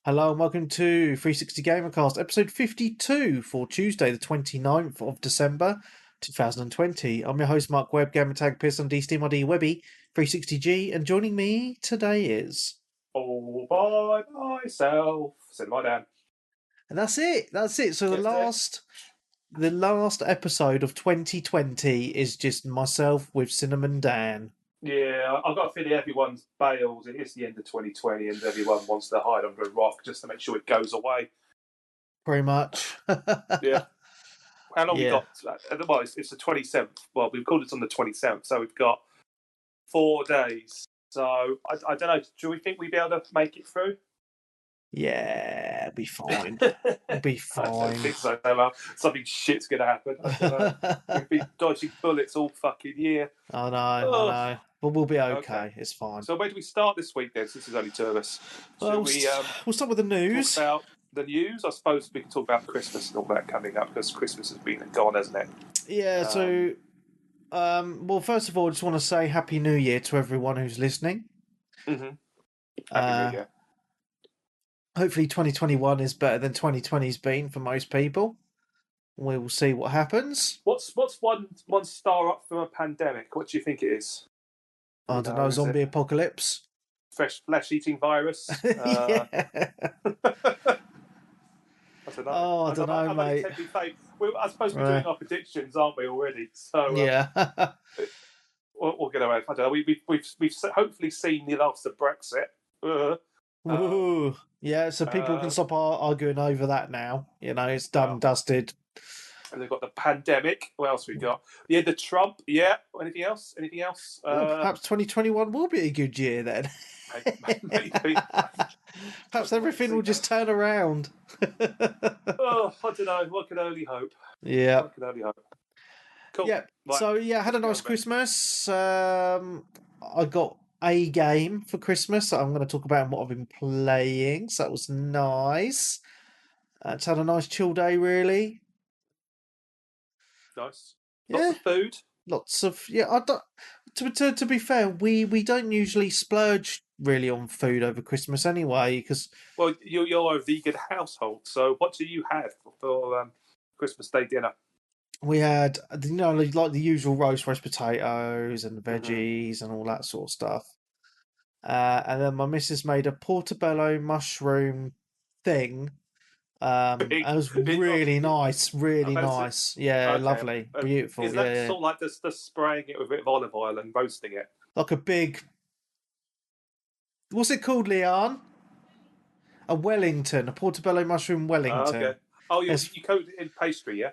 Hello and welcome to 360 Gamercast, episode 52 for Tuesday, the 29th of December 2020. I'm your host, Mark Webb, Gamertag Piss on DSTMRD Webby 360G, and joining me today is... All by myself, said my Dan. And that's it. So the last episode of 2020 is just myself with Cinnamon Dan. Yeah, I've got a feeling everyone's bailed. It is the end of 2020 and everyone wants to hide under a rock just to make sure it goes away. Pretty much. Yeah. How long we Yeah. got? Well, it's the 27th. Well, we've called it on the 27th, so we've got 4 days. So, I don't know. Do we think we'd be able to make it through? Yeah, be fine. Be fine. I don't think so. Something shit's going to happen. I don't know. We've been dodging bullets all fucking year. I know. But we'll be okay. It's fine. So where do we start this week then, since there's only two of us? Well, we'll start with the news. Talk about the news? I suppose we can talk about Christmas and all that coming up, because Christmas has been and gone, hasn't it? Yeah, well, first of all, I just want to say Happy New Year to everyone who's listening. Mm-hmm. Happy New Year. Hopefully 2021 is better than 2020's been for most people. We will see what happens. What's one star up from a pandemic? What do you think it is? I don't know, zombie apocalypse. Flesh-eating virus? Yeah. I don't know. Mate. I suppose we're doing our predictions, aren't we, already? So yeah. we'll get away. I don't know. We've hopefully seen the last of Brexit. Ooh. Yeah, so people can stop arguing over that now. You know, it's done, dusted. And they've got the pandemic. What else we got? The end of Trump. Yeah. Anything else? Well, perhaps 2021 will be a good year then. Maybe. Perhaps everything will just turn around. I don't know. One can only hope. Yeah. One can only hope. Cool. Yeah. Right. So I had a nice Christmas. I got a game for Christmas that I'm going to talk about and what I've been playing. So that was nice. It's had a nice chill day, really. Nice. Lots of food. I don't. To be fair, we don't usually splurge really on food over Christmas anyway. Because you're a vegan household. So what do you have for Christmas Day dinner? We had, like the usual roast potatoes and veggies and all that sort of stuff. And then my missus made a portobello mushroom thing. It was really nice, nice. Yeah, okay. Lovely, beautiful. Is that sort of like just spraying it with a bit of olive oil and roasting it? Like a big... What's it called, Leon? A Wellington, a portobello mushroom Wellington. Okay. Oh, you coat it in pastry, yeah?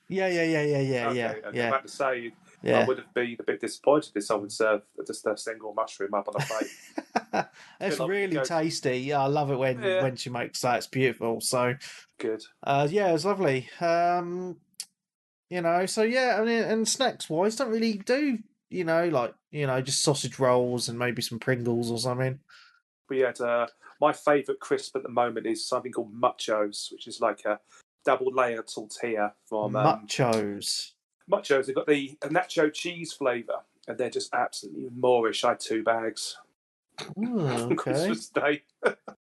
Yeah. Okay. I'm about to say, I would have been a bit disappointed if someone served just a single mushroom up on a plate. It's really tasty. Yeah, I love it when she makes that. It's beautiful. So good. Yeah, it's lovely. And snacks wise, don't really do just sausage rolls and maybe some Pringles or something. We had my favourite crisp at the moment is something called Muchos, which is like a double layered tortilla from Muchos. Muchos. They've got the nacho cheese flavour, and they're just absolutely Moorish. I had 2 bags. Okay. Christmas Day.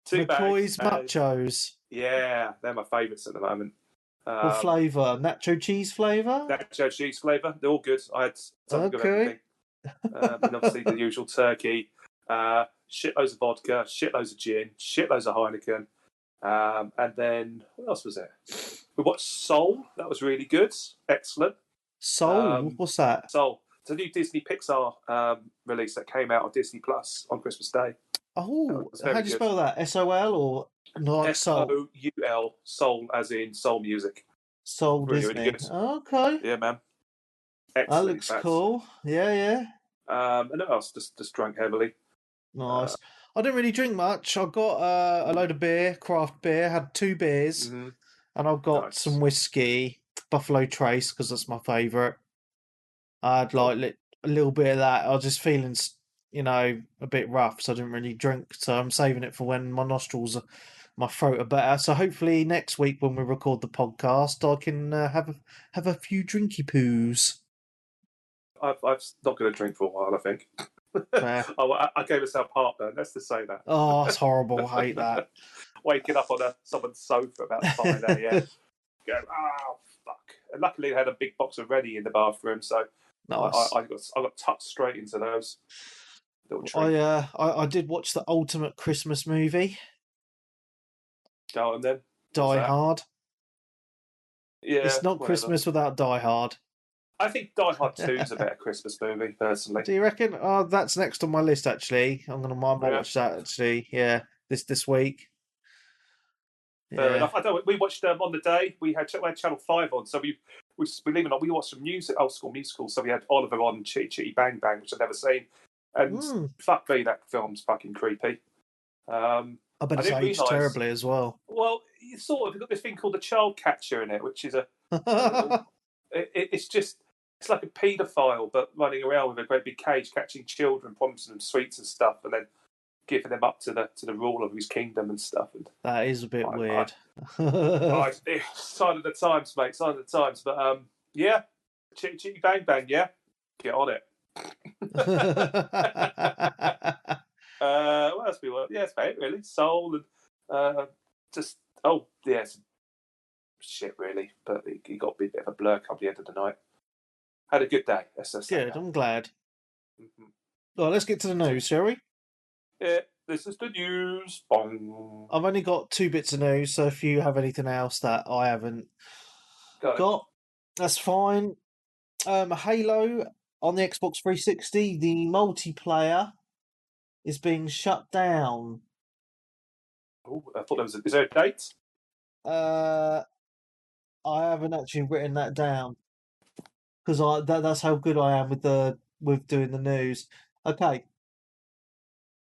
2 McCoy's bags. Muchos. Yeah, they're my favourites at the moment. What flavour? Nacho cheese flavour? Nacho cheese flavour. They're all good. I had something of everything. And obviously the usual turkey, shitloads of vodka, shitloads of gin, shitloads of Heineken. And then, what else was there? We watched Soul. That was really good. Excellent. Soul? What's that? Soul. It's a new Disney Pixar release that came out on Disney Plus on Christmas Day. Oh, how do you spell that? S-O-L or like Soul? S-O-U-L. Soul as in soul music. Soul really, Disney. Really good. Okay. Yeah, man. Excellent. That looks cool. Yeah. And what else? Just drank heavily. Nice. I didn't really drink much. I got a load of beer, craft beer. Had 2 beers, and I've got some whiskey, Buffalo Trace, because that's my favourite. I had like a little bit of that. I was just feeling, a bit rough, so I didn't really drink. So I'm saving it for when my throat are better. So hopefully next week when we record the podcast, I can have a few drinky poos. I'm not going to drink for a while, I think. I gave myself heartburn. Let's just say that. Oh, that's horrible. I hate that. Waking up on someone's sofa about 5 a.m. Going, oh fuck! And luckily, they had a big box of ready in the bathroom, so nice. I got tucked straight into those. I did watch the ultimate Christmas movie. Go on then. Die Hard. Yeah, it's not whatever. Christmas without Die Hard. I think Die Hard 2 is a better Christmas movie, personally. Do you reckon? Oh, that's next on my list. Actually, I might watch that. Actually, yeah, this week. Fair enough. We watched on the day. We had Channel 5 on, so we believe it or not, we watched some music, old school musicals. So we had Oliver on Chitty Chitty Bang Bang, which I've never seen, and fuck me, that film's fucking creepy. I bet it's aged terribly as well. Well, you sort of got this thing called the child catcher in it, which is it's like a paedophile, but running around with a great big cage, catching children, promising them sweets and stuff, and then giving them up to the ruler of his kingdom and stuff. And that is a bit weird. Sign of the times, mate. Sign of the times. But yeah, Chitty Chitty Bang Bang. Yeah, get on it. What else we want? Yeah, it's about it, really. Soul and just shit, really. But it got a bit of a blur come the end of the night. Had a good day. Good, I'm glad. Mm-hmm. Well, let's get to the news, shall we? Yeah, this is the news. Bong. I've only got 2 bits of news, so if you have anything else that I haven't got, that's fine. Halo on the Xbox 360, the multiplayer is being shut down. Oh, I thought is there a date? I haven't actually written that down because that's how good I am with doing the news. Okay.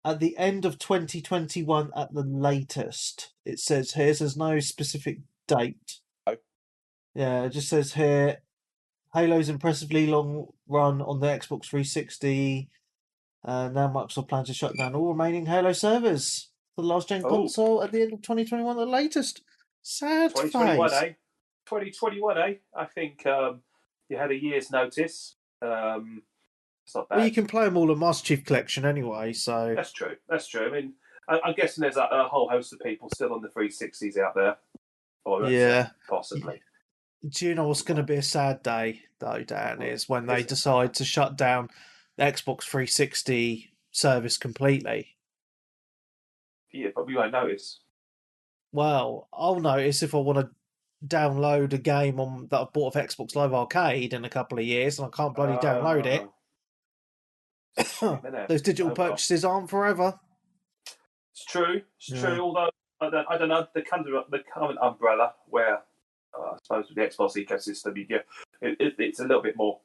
At the end of 2021 at the latest, it says here, there's no specific date. Oh. Yeah, it just says here, Halo's impressively long run on the Xbox 360. Now Microsoft plans to shut down all remaining Halo servers for the last-gen console at the end of 2021 at the latest. Sad 2021, face. 2021, I think you had a year's notice. It's not bad. Well, you can play them all in Master Chief Collection anyway, so... That's true. I mean, I'm guessing there's a whole host of people still on the 360s out there. Or yeah. Possibly. Do you know what's going to be a sad day, though, Dan, is when they decide to shut down the Xbox 360 service completely. Yeah, but we won't notice. Well, I'll notice if I want to download a game that I've bought off Xbox Live Arcade in a couple of years and I can't bloody download it. Those digital purchases aren't forever. It's true. Although I don't know the current umbrella where I suppose with the Xbox ecosystem, it's a little bit more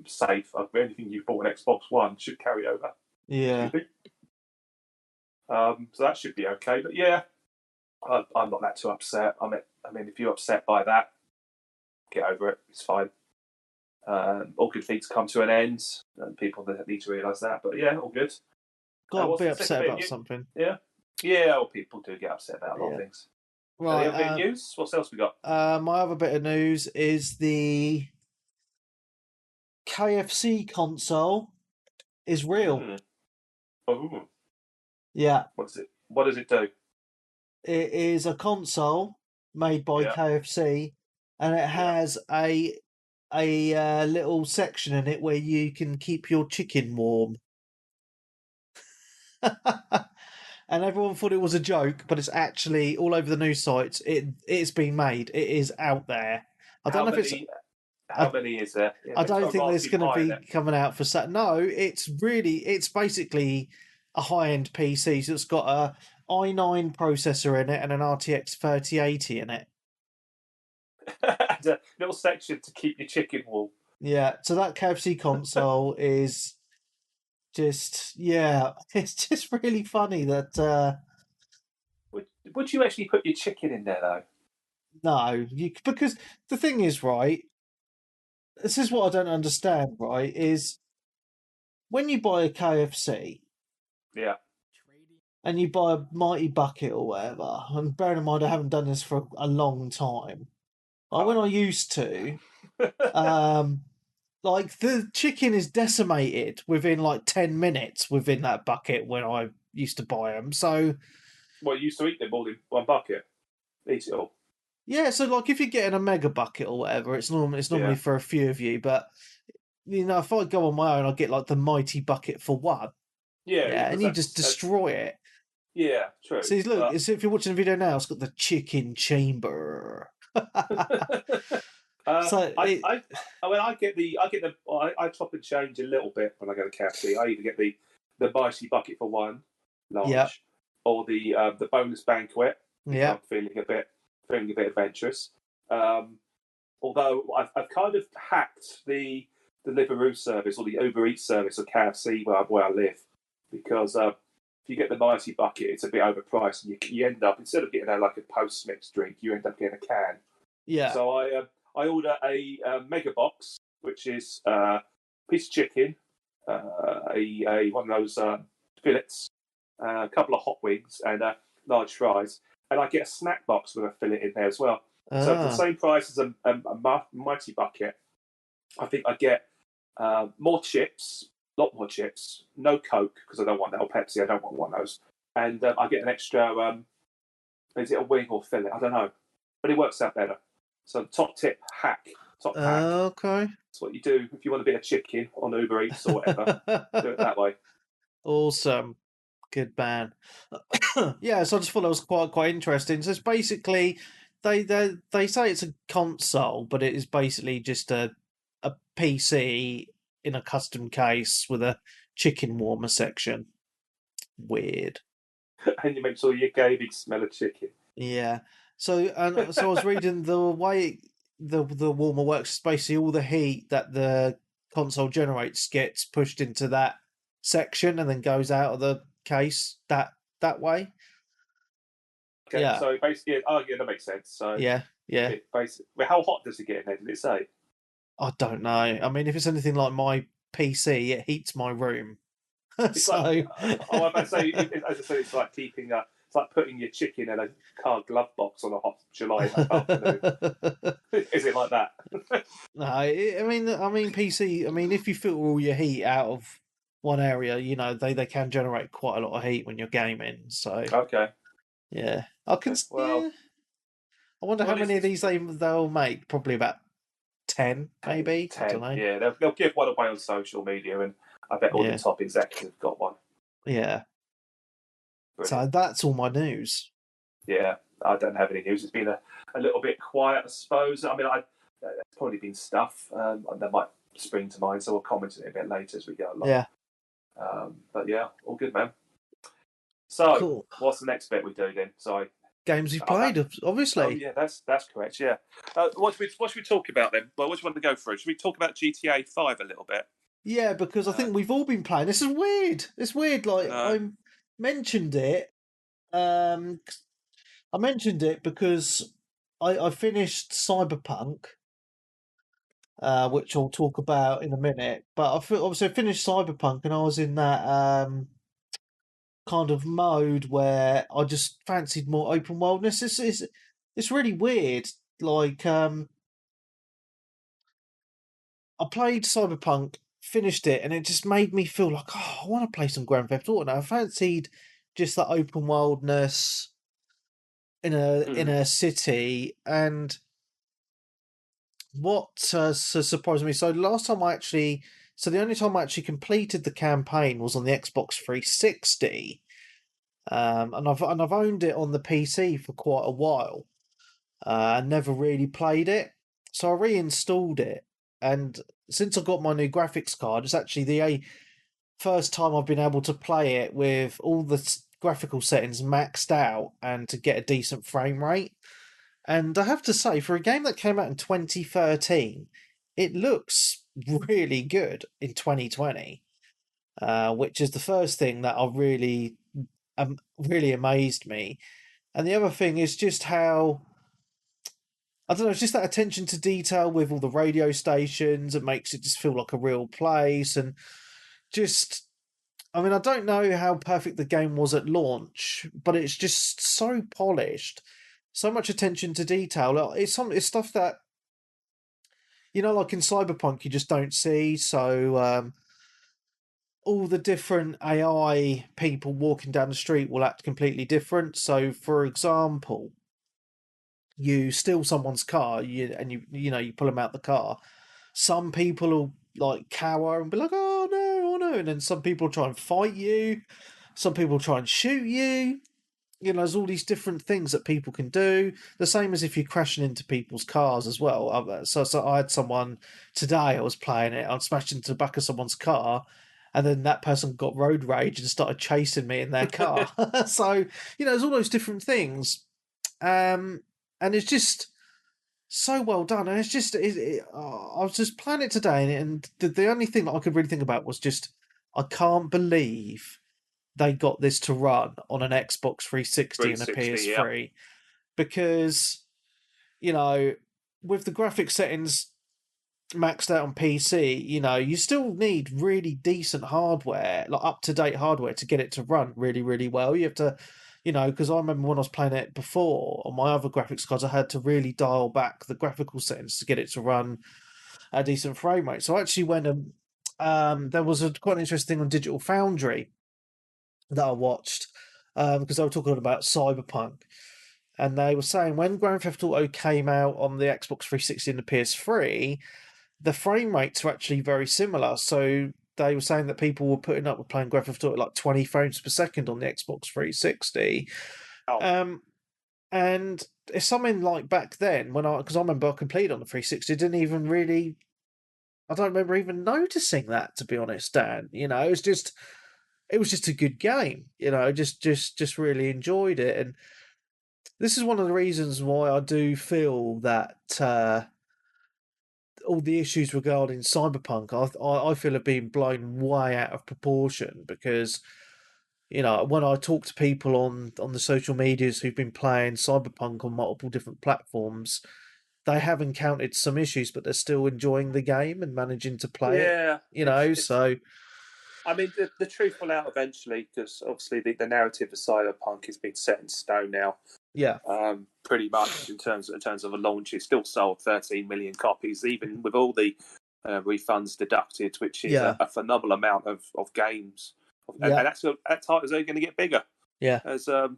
safe. Anything you've bought on Xbox One should carry over. Yeah. So that should be okay. But yeah, I'm not that too upset. I mean, if you're upset by that, get over it. It's fine. All good things come to an end, and people need to realise that. But yeah, all good. Got to be upset about something. Yeah. Well, people do get upset about a lot of things. Right. Any other news? What else we got? My other bit of news is the KFC console is real. Oh. Yeah. What does it do? It is a console made by KFC, and it has a little section in it where you can keep your chicken warm. And everyone thought it was a joke, but it's actually all over the news sites. It's been made. It is out there. I don't know if it's. How many is there? Yeah, I don't think there's going to be coming out for Sat. No, it's basically a high-end PC. So it's got a i9 processor in it and an RTX 3080 in it. And a little section to keep your chicken warm. Yeah, so that KFC console is just, it's just really funny that... Would you actually put your chicken in there, though? No, because the thing is, right, this is what I don't understand, right, is when you buy a KFC... Yeah. And you buy a Mighty Bucket or whatever, and bearing in mind I haven't done this for a long time, when I used to, like the chicken is decimated within like 10 minutes within that bucket when I used to buy them. So, well, you used to eat them all in one bucket, eat it all. Yeah, so like if you're getting a mega bucket or whatever, it's normally for a few of you. But if I go on my own, I get like the mighty bucket for one. Yeah, And you just destroy it. Yeah, true. See, look, if you're watching the video now, it's got the chicken chamber. So I chop and change a little bit when I go to KFC. I either get the mighty bucket for one, large, or the bonus banquet. Yeah, I'm feeling a bit adventurous. Although I've kind of hacked the Deliveroo service or the Uber Eats service of KFC where I live, because if you get the mighty bucket, it's a bit overpriced, and you end up, instead of getting like a post mix drink, you end up getting a can. Yeah. So I order a mega box, which is a piece of chicken, a one of those fillets, a couple of hot wings, and large fries, and I get a snack box with a fillet in there as well. So for the same price as a mighty bucket, I think I get more chips, a lot more chips, no Coke because I don't want that, or Pepsi, I don't want one of those, and I get an extra. Is it a wing or fillet? I don't know, but it works out better. So top hack. Okay. That's what you do if you want a bit of chicken on Uber Eats or whatever. Do it that way. Awesome. Good man. Yeah, so I just thought that was quite interesting. So it's basically they say it's a console, but it is basically just a PC in a custom case with a chicken warmer section. Weird. And you make sure your gaming smell of chicken. Yeah. So I was reading the way the warmer works. Basically, all the heat that the console generates gets pushed into that section and then goes out of the case that way. Okay, yeah. So basically, that makes sense. So yeah. Basically, how hot does it get in there? Did it say? I don't know. I mean, if it's anything like my PC, it heats my room. It's like, I'm about to say, as I said, it's like keeping it's like putting your chicken in a car glove box on a hot July afternoon. Is it like that? No, I mean, PC. I mean, if you filter all your heat out of one area, they can generate quite a lot of heat when you're gaming. So okay, yeah, I can. Well, yeah. I wonder how many of these they'll make. Probably about 10, maybe. 10. I don't know. Yeah, they'll give one away on social media, and I bet all the top executives have got one. Yeah. Brilliant. So that's all my news. Yeah, I don't have any news. It's been a little bit quiet, I suppose. I mean, there's probably been stuff that might spring to mind, so we'll comment on it a bit later as we go along. Yeah. But yeah, all good, man. So, cool. What's the next bit we do then? Sorry. Games you've played, obviously. Oh, yeah, that's correct, yeah. What should we talk about then? Well, what do you want to go through? Should we talk about GTA 5 a little bit? Yeah, because I think we've all been playing. This is weird. It's weird. Like, I mentioned it. I mentioned it because I finished Cyberpunk, which I'll talk about in a minute. But obviously I finished Cyberpunk, and I was in that kind of mode where I just fancied more open worldness. It's really weird. Like, I played Cyberpunk, finished it, and it just made me feel like, I want to play some Grand Theft Auto now. I fancied just that open worldness in a city. And what surprised me, so the only time I actually completed the campaign was on the Xbox 360, and I've owned it on the PC for quite a while, and never really played it. So I reinstalled it, and since I got my new graphics card, it's actually the first time I've been able to play it with all the graphical settings maxed out and to get a decent frame rate. And I have to say, for a game that came out in 2013, it looks really good in 2020, which is the first thing that really amazed me. And the other thing is just how, I don't know, it's just that attention to detail with all the radio stations. It makes it just feel like a real place. And just, I mean, I don't know how perfect the game was at launch, but it's just so polished. So much attention to detail. It's stuff that like in Cyberpunk, you just don't see. So all the different AI people walking down the street will act completely different. So, for example, you steal someone's car, you pull them out the car. Some people will like cower and be like, "Oh no, oh no," and then some people try and fight you. Some people try and shoot you. There's all these different things that people can do. The same as if you're crashing into people's cars as well. So I had someone today. I was playing it. I smashed into the back of someone's car, and then that person got road rage and started chasing me in their car. So there's all those different things, and it's just so well done. And it's just, I was just playing it today, and the only thing that I could really think about was just, I can't believe they got this to run on an Xbox 360 and a PS3 yeah. because, with the graphic settings maxed out on PC, you still need really decent hardware, like up-to-date hardware to get it to run really, really well. You have to, because I remember when I was playing it before on my other graphics cards, I had to really dial back the graphical settings to get it to run a decent frame rate. So I actually went and there was quite an interesting thing on Digital Foundry that I watched because they were talking about Cyberpunk, and they were saying when Grand Theft Auto came out on the Xbox 360 and the PS3, the frame rates were actually very similar. So they were saying that people were putting up with playing Grand Theft Auto like 20 frames per second on the Xbox 360. Oh. And it's something like back then because I remember I completed on the 360, didn't even really. I don't remember even noticing that, to be honest, Dan. It was just a good game. Just really enjoyed it, and this is one of the reasons why I do feel that all the issues regarding Cyberpunk, I feel have been blown way out of proportion because when I talk to people on the social medias who've been playing Cyberpunk on multiple different platforms, they have encountered some issues, but they're still enjoying the game and managing to play it. So. I mean, the truth will out eventually because obviously the narrative of Cyberpunk has been set in stone now. Yeah. Pretty much in terms of a launch, it still sold 13 million copies, even with all the refunds deducted, which is a phenomenal amount of games. And that title is only going to get bigger. Yeah. As the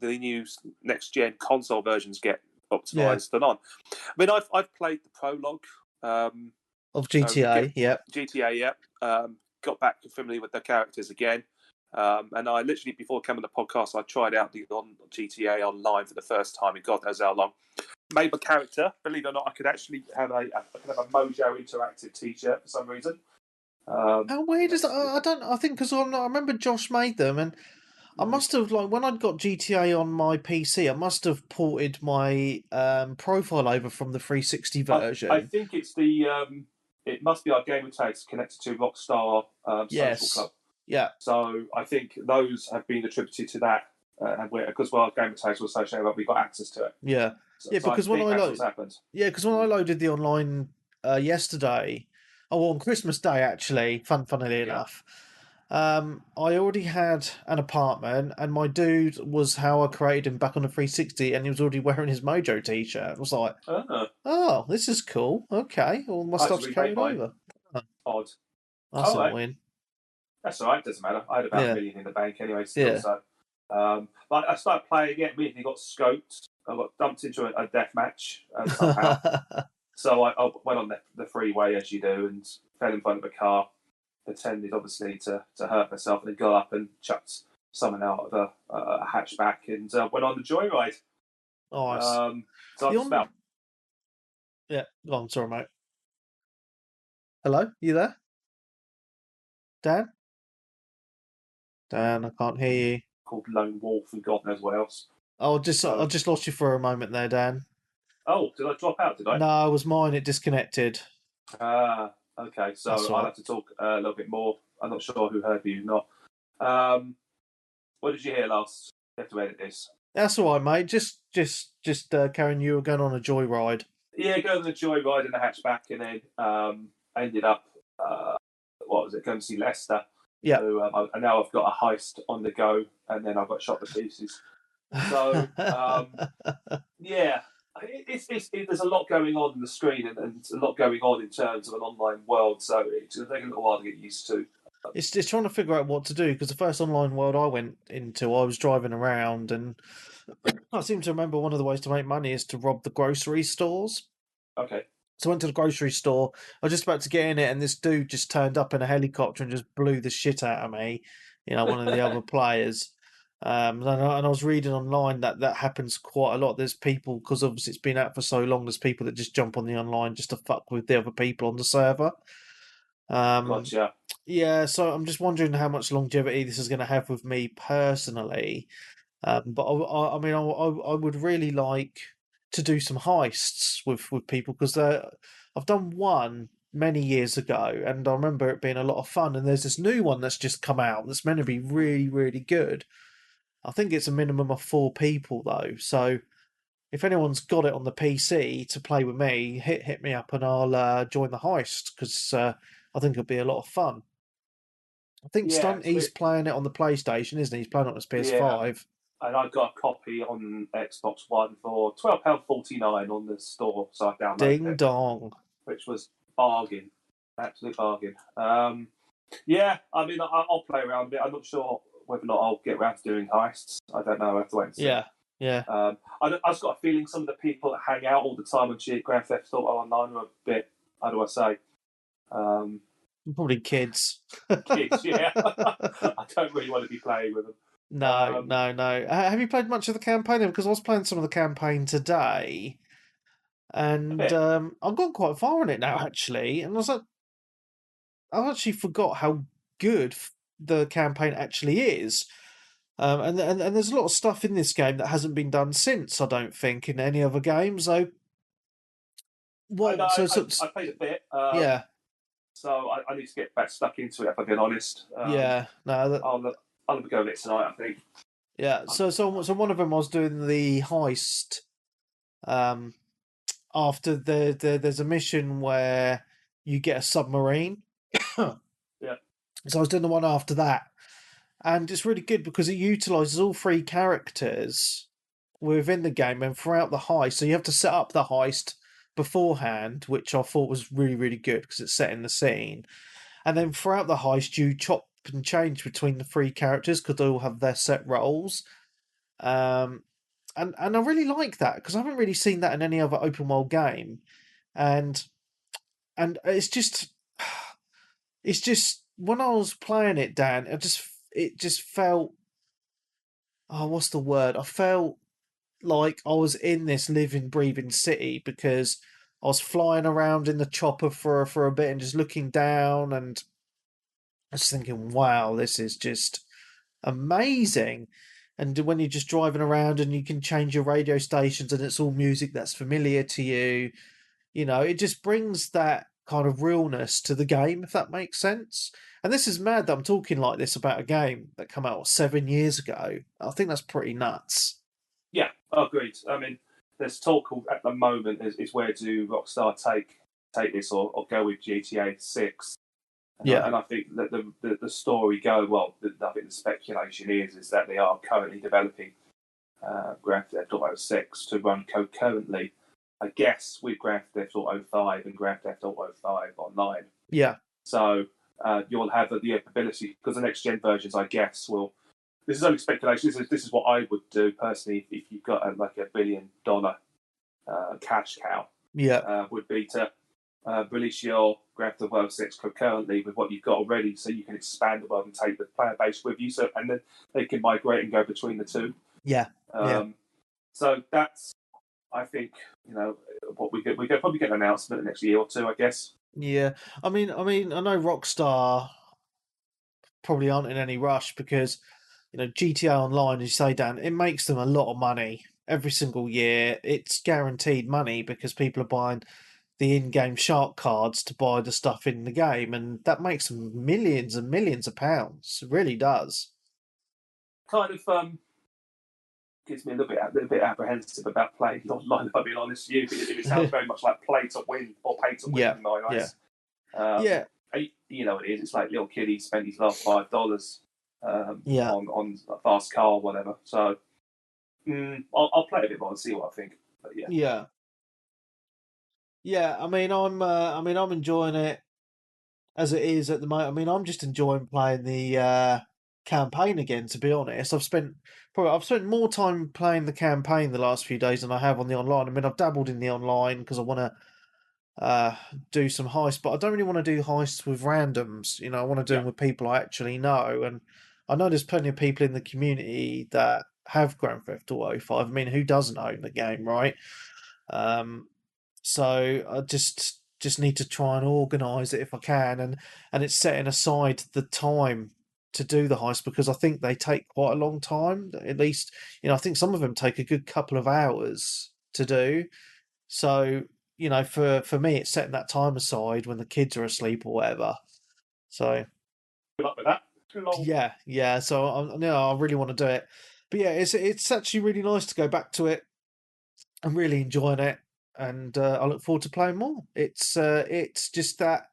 new next gen console versions get optimized and on. I mean, I've played the prologue. Of GTA, GTA, got back familiar with the characters again. And I literally, before coming to the podcast, I tried out the GTA Online for the first time in God knows how long. Made my character. Believe it or not, I could actually have a Mojo Interactive T-shirt for some reason. How weird is that? I think because I remember Josh made them, and I must have when I'd got GTA on my PC, I must have ported my profile over from the 360 version. I think it's it must be our gamer tags connected to Rockstar Social Club. Yeah. So I think those have been attributed to that, and because our gamer tags were associated, we got access to it. Yeah. Because when I loaded the online yesterday, on Christmas Day actually, funnily enough. I already had an apartment, and my dude was how I created him back on the 360, and he was already wearing his Mojo T-shirt. I was like, "Oh, this is cool. Okay, all my stuff's carried over." Odd. That's annoying. That's all right. Doesn't matter. I had about $1 million in the bank anyway. Still, so. But I started playing again. Immediately got scoped. I got dumped into a death match somehow. So I went on the freeway as you do, and fell in front of a car. Pretended obviously to hurt myself, and then got up and chucked someone out of a hatchback and went on the joyride. Nice. So yeah, go on, sorry, mate. Hello, you there, Dan? Dan, I can't hear you. Called Lone Wolf and God knows what else. I just lost you for a moment there, Dan. Oh, did I drop out? Did I? No, it was mine. It disconnected. Okay, so I'll have to talk a little bit more. I'm not sure who heard you, not. What did you hear last? You have to edit this. That's all right, mate. Just carrying you were going on a joyride. Yeah, going on a joyride in a hatchback, and then I ended up, going to see Leicester. Yeah. So now I've got a heist on the go, and then I got shot to pieces. So, yeah. There's a lot going on in the screen and a lot going on in terms of an online world, so it's going to take a little while to get used to. It's trying to figure out what to do, because the first online world I went into, I was driving around, and I seem to remember one of the ways to make money is to rob the grocery stores. Okay. So I went to the grocery store. I was just about to get in it, and this dude just turned up in a helicopter and just blew the shit out of me. One of the other players. And I was reading online that happens quite a lot. There's people, because obviously it's been out for so long, there's people that just jump on the online just to fuck with the other people on the server. Gotcha. Yeah, so I'm just wondering how much longevity this is going to have with me personally. But I mean, I would really like to do some heists with people, because I've done one many years ago, and I remember it being a lot of fun. And there's this new one that's just come out that's meant to be really, really good. I think it's a minimum of 4 people though. So if anyone's got it on the PC to play with me, hit me up and I'll join the heist, because I think it'll be a lot of fun. I think Stunty's playing it on the PlayStation, isn't he? He's playing it on his PS5. And I got a copy on Xbox One for £12.49 on the store, so I downloaded it. Ding dong. Which was bargain. Absolute bargain. Yeah, I mean, I'll play around a bit. I'm not sure whether or not I'll get around to doing heists. I don't know. I have to wait and see. Yeah. I've just got a feeling some of the people that hang out all the time on Grand Theft Auto Online are a bit, how do I say? Probably kids. Kids, yeah. I don't really want to be playing with them. No. Have you played much of the campaign? Because I was playing some of the campaign today, and I've gone quite far in it now, actually. And I was like, I actually forgot how good the campaign actually is. And there's a lot of stuff in this game that hasn't been done since, I don't think, in any other game. So, I played a bit. Yeah. So I need to get back stuck into it, if I'm being honest. Yeah. No. I'll have a go at it tonight, I think. Yeah. So one of them, I was doing the heist. After there's a mission where you get a submarine. Yeah. So I was doing the one after that, and it's really good because it utilizes all 3 characters within the game and throughout the heist. So you have to set up the heist beforehand, which I thought was really, really good because it's set in the scene. And then throughout the heist, you chop and change between the 3 characters because they all have their set roles. And I really like that because I haven't really seen that in any other open world game. And it's just when I was playing it, Dan, it just felt, oh, what's the word? I felt like I was in this living, breathing city because I was flying around in the chopper for a bit and just looking down, and I was thinking, wow, this is just amazing. And when you're just driving around and you can change your radio stations and it's all music that's familiar to you, it just brings that kind of realness to the game, if that makes sense. And this is mad that I'm talking like this about a game that came out 7 years ago. I think that's pretty nuts. Yeah, agreed. I mean, there's talk at the moment is where do Rockstar take this or go with GTA 6. And I think that the story I think the speculation is that they are currently developing Grand Theft Auto 6 to run concurrently, I guess, with Grand Theft Auto 5 and Grand Theft Auto 5 Online. Yeah. So you'll have the ability, because the next gen versions, I guess, will. This is only speculation. This is what I would do personally if you've got a $1 billion cash cow. Yeah. Would be to release your Grand Theft Auto 6 concurrently with what you've got already, so you can expand the world and take the player base with you. So, and then they can migrate and go between the two. Yeah. So that's, I think, what we're probably get an announcement in the next year or two, I guess. Yeah. I mean, I know Rockstar probably aren't in any rush because, GTA Online, as you say, Dan, it makes them a lot of money every single year. It's guaranteed money because people are buying the in-game shark cards to buy the stuff in the game, and that makes them millions and millions of pounds. It really does. Kind of gives me a little bit apprehensive about playing online, if I'm being honest with you, because it sounds very much like play to win or pay to win in my eyes. Yeah. You know what it is. It's like little kid, spent his last $5 on a fast car or whatever. So I'll play a bit more and see what I think. Yeah. Yeah, I'm enjoying it as it is at the moment. I mean, I'm just enjoying playing the campaign again. To be honest, I've spent more time playing the campaign the last few days than I have on the online. I mean, I've dabbled in the online because I want to do some heists, but I don't really want to do heists with randoms. You know, I want to do them with people I actually know, and I know there's plenty of people in the community that have Grand Theft Auto 5. I mean, who doesn't own the game, right? Um, so I just need to try and organise it if I can, and it's setting aside the time to do the heist because I think they take quite a long time. At least, I think some of them take a good couple of hours to do. So, for me, it's setting that time aside when the kids are asleep or whatever. So, good luck with that. yeah. So, I really want to do it. But yeah, it's actually really nice to go back to it. I'm really enjoying it, and I look forward to playing more. It's just that,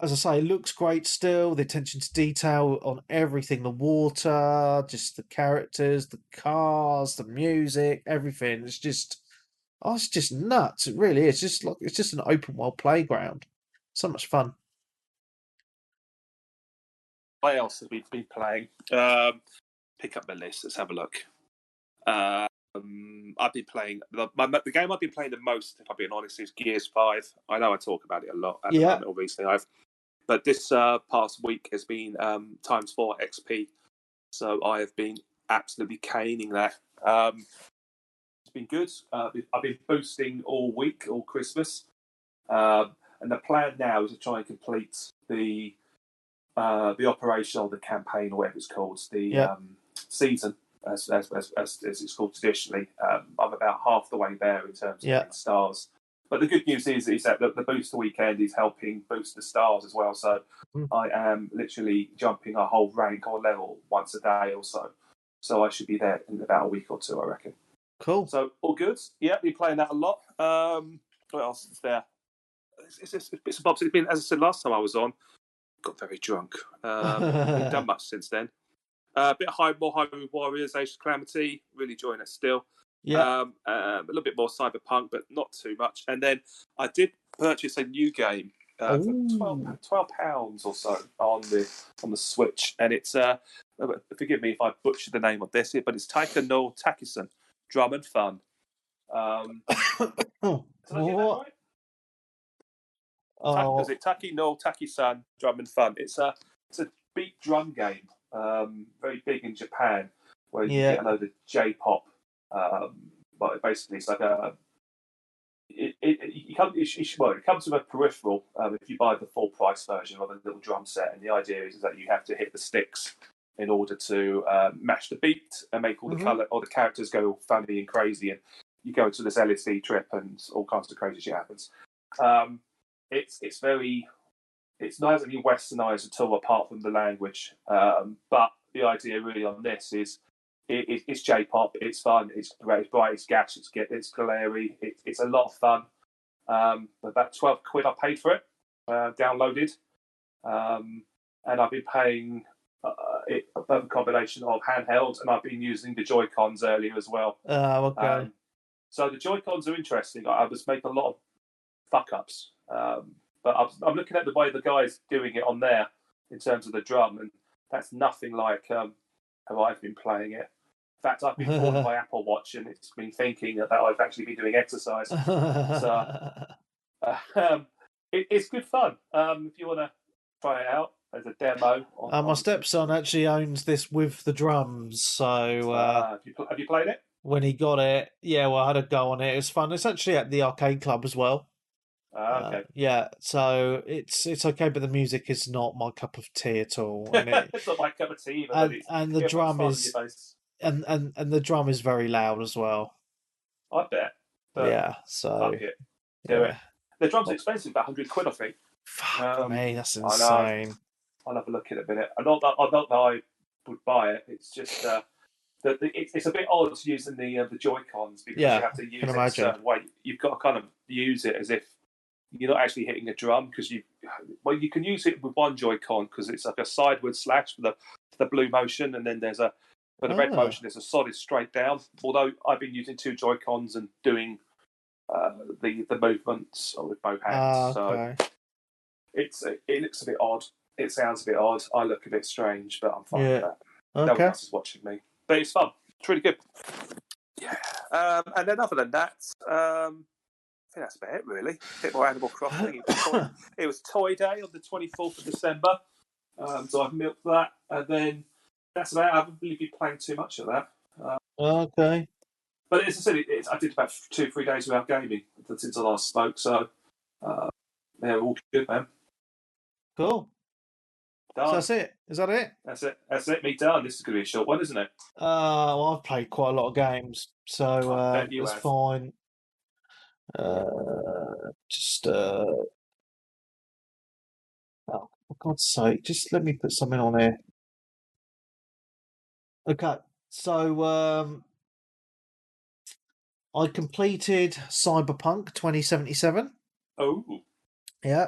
as I say, it looks great still. The attention to detail on everything, the water, just the characters, the cars, the music, everything. It's just nuts. It really is. It's just an open world playground. So much fun. What else have we been playing? Pick up the list. Let's have a look. I've been playing the game I've been playing the most, if I'm being honest, is Gears 5. I know I talk about it a lot at the moment, or recently but this past week has been times 4 XP, so I have been absolutely caning that. It's been good. I've been boosting all week, all Christmas, and the plan now is to try and complete the operation or the campaign, or whatever it's called, the season. As it's called traditionally. I'm about half the way there in terms of getting stars. But the good news is that the booster weekend is helping boost the stars as well. So I am literally jumping a whole rank or level once a day or so. So I should be there in about a week or two, I reckon. Cool. So all good. Yeah, been playing that a lot. What else is there? It's bits and bobs. It's been, as I said last time I was on, got very drunk. Haven't done much since then. A bit more Hyrule Warriors, Age of Calamity, really enjoying it still. Yeah. A little bit more Cyberpunk, but not too much. And then I did purchase a new game for £12 or so on the Switch, and it's forgive me if I butchered the name of this, but it's Taika no Takisan, Drum and Fun. Did I get that right? Is it Taki no Taki-san, Drum and Fun? It's a beat drum game, very big in Japan, where you get a load of J-pop. But basically, it's like it comes with a peripheral if you buy the full price version of a little drum set, and the idea is that you have to hit the sticks in order to match the beat and make all the color or the characters go funny and crazy, and you go into this LSD trip and all kinds of crazy shit happens. It's not really westernized at all, apart from the language. But the idea really on this is it's J-pop. It's fun. It's bright. It's gas. It's glary. It's a lot of fun. About £12 I paid for it, downloaded, and I've been paying it a combination of handheld, and I've been using the Joy-Cons earlier as well. Okay. So the Joy-Cons are interesting. I was making a lot of fuck-ups. But I'm looking at the way the guy's doing it on there in terms of the drum, and that's nothing like how I've been playing it. In fact, I've been bored by Apple Watch, and it's been thinking that I've actually been doing exercise. So it's good fun. If you want to try it out as a demo. My stepson actually owns this with the drums, so have you played it? When he got it, I had a go on it. It's fun. It's actually at the arcade club as well. Okay. So it's okay, but the music is not my cup of tea at all. And it's not my cup of tea, but and the drum is and the drum is very loud as well. I bet. But so fuck it. Do it. The drum's expensive, about £100, I think. Fuck me, that's insane. I'll have a look in a minute. Not that I would buy it. It's just it's a bit odd using the Joy-Cons because you have to use it a certain way. You've got to kind of use it as if you're not actually hitting a drum, because you can use it with one Joy-Con because it's like a sideward slash for the blue motion, and then there's a But the red motion is a solid straight down. Although I've been using 2 Joy-Cons and doing the movements with both hands, okay. so it looks a bit odd. It sounds a bit odd. I look a bit strange, but I'm fine with that. Okay. No one else is watching me, but it's fun. It's really good. Yeah. And then other than that, I think that's about it, really. A bit more Animal Crossing. It was Toy Day on the 24th of December, so I've milked that, and then that's about it. I haven't really been playing too much of that. Okay. But as I said, I did about 2-3 days without gaming since I last spoke, so they're all good, man. Cool. Done. So that's it. Is that it? That's it. Me done. This is going to be a short one, isn't it? Well, I've played quite a lot of games, so it's fine. Oh, for God's sake, just let me put something on here. Okay, so I completed Cyberpunk 2077. Oh. Yeah.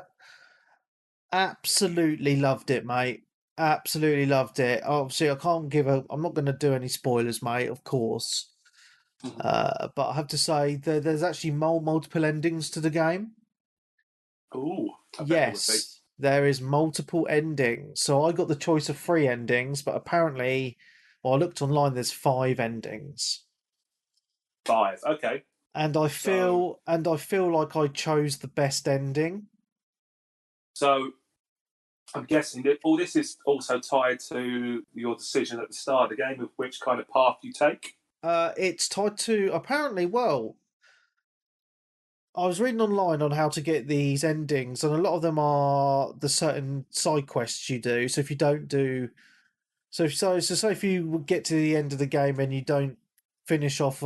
Absolutely loved it, mate. Absolutely loved it. Obviously, I'm not going to do any spoilers, mate, of course. Mm-hmm. But I have to say, there's actually multiple endings to the game. Ooh. Yes, there is multiple endings. So I got the choice of 3 endings, but apparently, well, I looked online, there's 5 endings. 5, okay. And I feel like I chose the best ending. So I'm guessing that all this is also tied to your decision at the start of the game of which kind of path you take. It's tied to apparently. Well, I was reading online on how to get these endings, and a lot of them are the certain side quests you do. So if you don't do, so say if you get to the end of the game and you don't finish off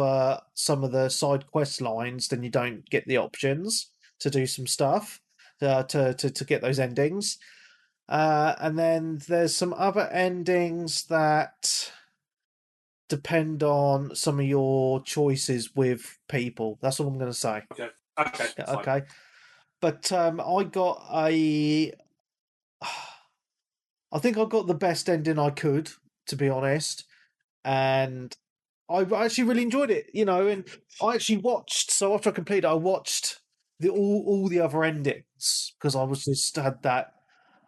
some of the side quest lines, then you don't get the options to do some stuff to get those endings. And then there's some other endings that depend on some of your choices with people. That's all I'm going to say. Okay. But I got I think I got the best ending I could, to be honest, and I actually really enjoyed it. And I actually watched. So after I completed, I watched all the other endings because I was just had that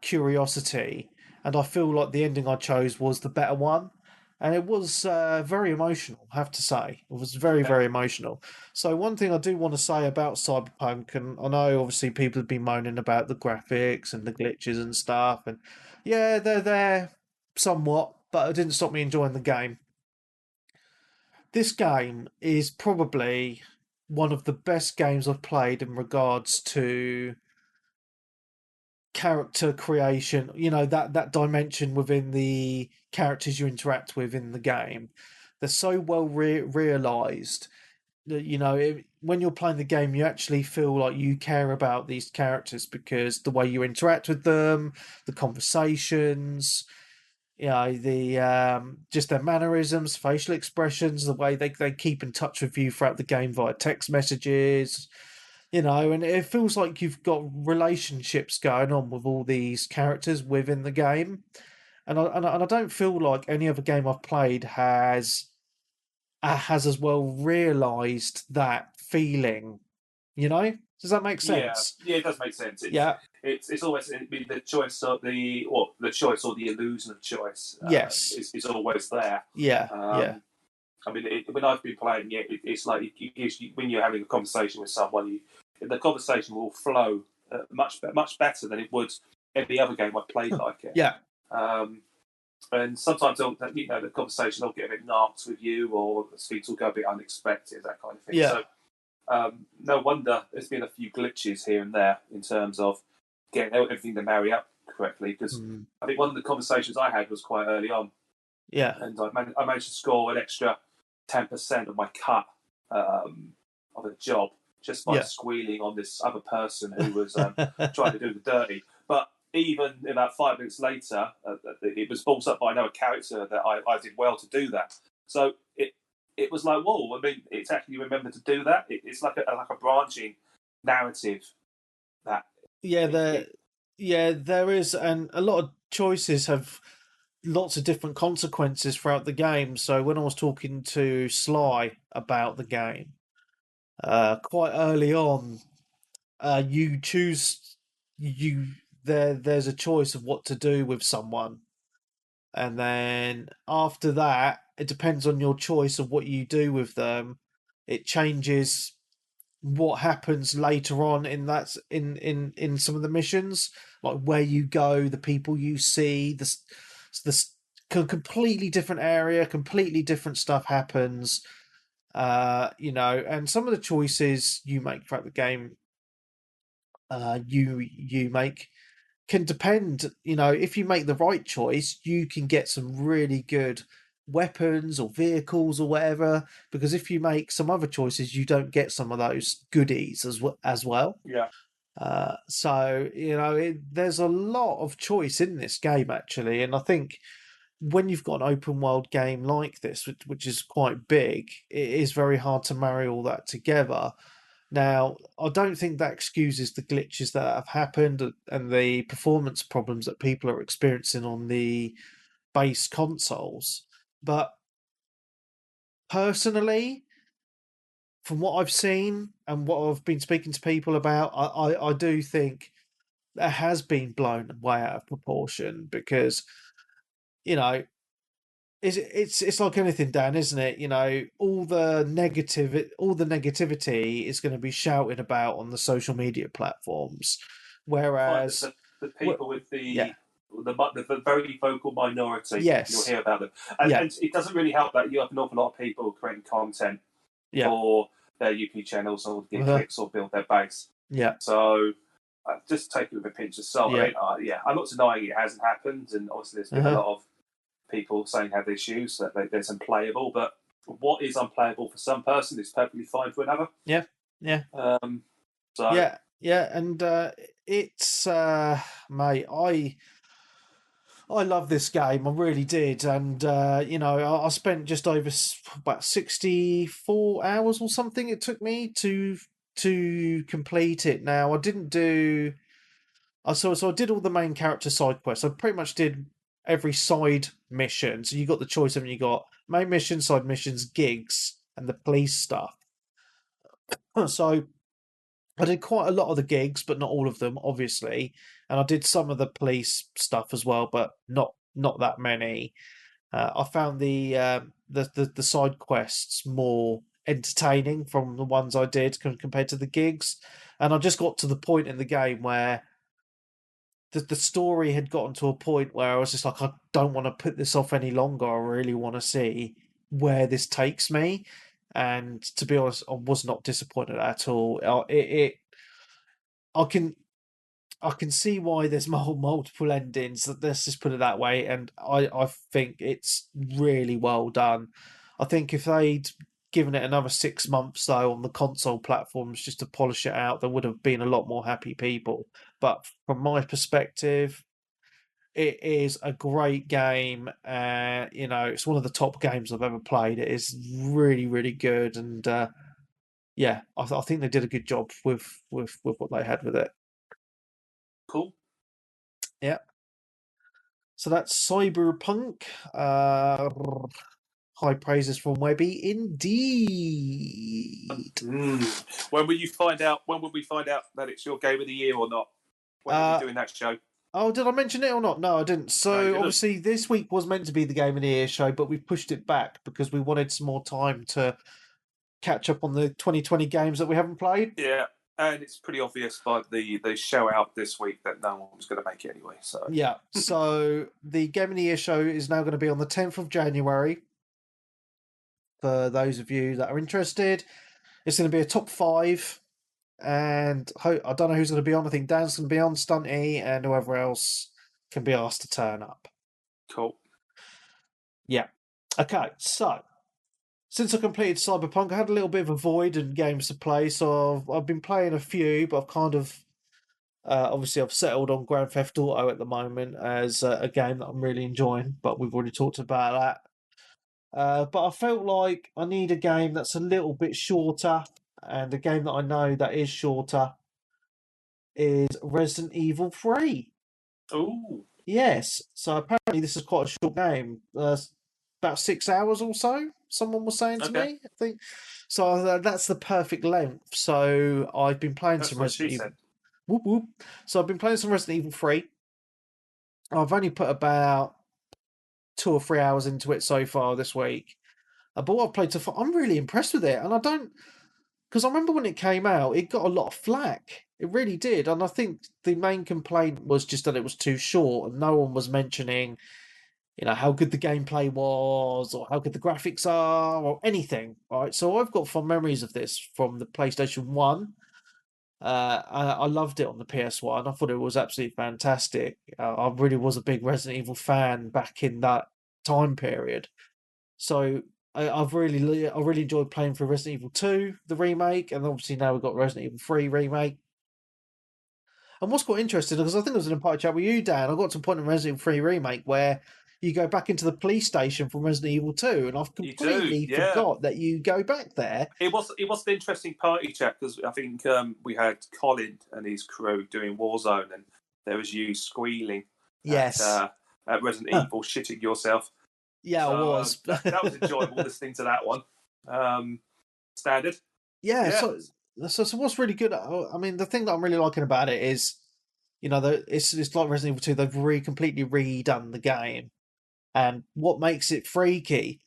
curiosity, and I feel like the ending I chose was the better one. And it was very emotional, I have to say. It was very emotional. So one thing I do want to say about Cyberpunk, and I know obviously people have been moaning about the graphics and the glitches and stuff, and yeah, they're there somewhat, but it didn't stop me enjoying the game. This game is probably one of the best games I've played in regards to character creation, that dimension within the characters you interact with in the game. They're so well realized that when you're playing the game you actually feel like you care about these characters because the way you interact with them, the conversations, the just their mannerisms, facial expressions, the way they keep in touch with you throughout the game via text messages, and it feels like you've got relationships going on with all these characters within the game, and I don't feel like any other game I've played has as well realised that feeling. Does that make sense? Yeah, it does make sense. It's always the choice of the choice or the illusion of choice. Yes, is always there. Yeah. I mean, when I've been playing it's like when you're having a conversation with someone, the conversation will flow much better than it would any other game I've played like it. Yeah. And sometimes the conversation will get a bit narked with you, or things will go a bit unexpected, that kind of thing. Yeah. So no wonder there's been a few glitches here and there in terms of getting everything to marry up correctly. Because I think one of the conversations I had was quite early on. Yeah. And I managed to score an extra 10% of my cut of a job just by squealing on this other person who was trying to do the dirty. But even about 5 minutes later, it was brought up by another character that I did well to do that. So it was like, whoa! I mean, it's actually remembered to do that. It's like a branching narrative. That there is, and a lot of choices have lots of different consequences throughout the game. So when I was talking to Sly about the game, quite early on, you choose there's a choice of what to do with someone, and then after that, it depends on your choice of what you do with them. It changes what happens later on in some of the missions, like where you go, the people you see, the completely different area, completely different stuff happens. And some of the choices you make throughout the game, you make can depend. If you make the right choice, you can get some really good weapons or vehicles or whatever. Because if you make some other choices, you don't get some of those goodies as well. Yeah. So there's a lot of choice in this game actually, and I think when you've got an open world game like this, which is quite big, it is very hard to marry all that together. Now, I don't think that excuses the glitches that have happened and the performance problems that people are experiencing on the base consoles. But personally, from what I've seen and what I've been speaking to people about, I do think that has been blown way out of proportion because, you know, it's like anything, Dan, isn't it? All the negativity is going to be shouted about on the social media platforms, whereas the people with yeah, the very vocal minority, yes, you'll hear about them, and it doesn't really help that you have an awful lot of people creating content for their YouTube channels or get clicks or build their base. Yeah. So just take it with a pinch of salt. Yeah. I mean, I'm not denying it hasn't happened, and obviously there's been a lot of people saying have issues that there's unplayable, but what is unplayable for some person is perfectly fine for another. Yeah. So and it's mate, I love this game. I really did, and I spent just over about 64 hours or something. It took me to complete it. Now I didn't do. So I did all the main character side quests. I pretty much did every side mission. So you got the choice of you got main missions, side missions, gigs, and the police stuff. So I did quite a lot of the gigs, but not all of them, obviously. And I did some of the police stuff as well, but not that many. I found the side quests more entertaining from the ones I did compared to the gigs, and I just got to the point in the game where the story had gotten to a point where I was just like, I don't want to put this off any longer. I really want to see where this takes me. And to be honest, I was not disappointed at all. I can see why there's multiple endings. Let's just put it that way. And I think it's really well done. I think if they'd given it another 6 months though on the console platforms just to polish it out, there would have been a lot more happy people. But from my perspective, it is a great game. It's one of the top games I've ever played. It is really, really good, and I think they did a good job with what they had with it. Cool. Yeah. So that's Cyberpunk. High praises from Webby, indeed. When will you find out? When will we find out that it's your game of the year or not? When are we doing that show? Oh, did I mention it or not? No, I didn't. So obviously this week was meant to be the Game of the Year show, but we pushed it back because we wanted some more time to catch up on the 2020 games that we haven't played. Yeah, and it's pretty obvious by the show out this week that no one was going to make it anyway. So yeah, so the Game of the Year show is now going to be on the 10th of January. For those of you that are interested, it's going to be a top 5. And I don't know who's going to be on. I think Dan's going to be on, Stunty, and whoever else can be asked to turn up. Cool. Yeah. Okay, so since I completed Cyberpunk, I had a little bit of a void in games to play, so I've been playing a few, but I've kind of obviously I've settled on Grand Theft Auto at the moment as a game that I'm really enjoying, but we've already talked about that. But I felt like I need a game that's a little bit shorter, and a game that I know that is shorter is Resident Evil 3. Ooh. Yes. So apparently this is quite a short game. About 6 hours or so. Someone was saying to Okay, me. I think so. That's the perfect length. So I've been playing that's some what she Resident said. Evil. Whoop whoop. So I've been playing some Resident Evil 3. I've only put about 2 or 3 hours into it so far this week. But what I've played so far, I'm really impressed with it. And I don't, because I remember when it came out, it got a lot of flack. It really did. And I think the main complaint was just that it was too short and no one was mentioning, how good the gameplay was or how good the graphics are or anything. Right. So I've got fond memories of this from the PlayStation 1. I loved it on the PS1. I thought it was absolutely fantastic. I really was a big Resident Evil fan back in that time period. So I really enjoyed playing for Resident Evil 2, the remake, and obviously now we've got Resident Evil 3 remake. And what's quite interesting, because I think it was in a party chat with you, Dan, I got to a point in Resident Evil 3 remake where you go back into the police station from Resident Evil 2, and I've You do, completely yeah. forgot that you go back there. It was an interesting party chat because I think we had Colin and his crew doing Warzone, and there was you squealing Yes. at Resident Evil, shitting yourself. Yeah, I So was. that was enjoyable listening to that one. Standard. Yeah, Yeah. so what's really good? I mean, the thing that I'm really liking about it is, it's like Resident Evil 2. They've completely redone the game, and what makes it freaky,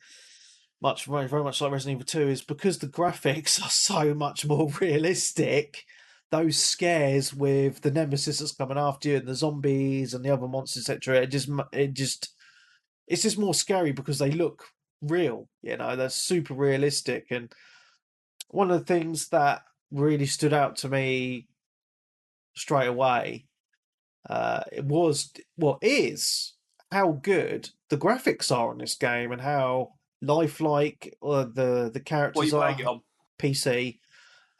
very much like Resident Evil 2, is because the graphics are so much more realistic. Those scares with the nemesis that's coming after you and the zombies and the other monsters, etc. It's just more scary because they look real. They're super realistic. And one of the things that really stood out to me straight away, it was well is how good the graphics are in this game and how lifelike the What are characters you playing it are. on? PC,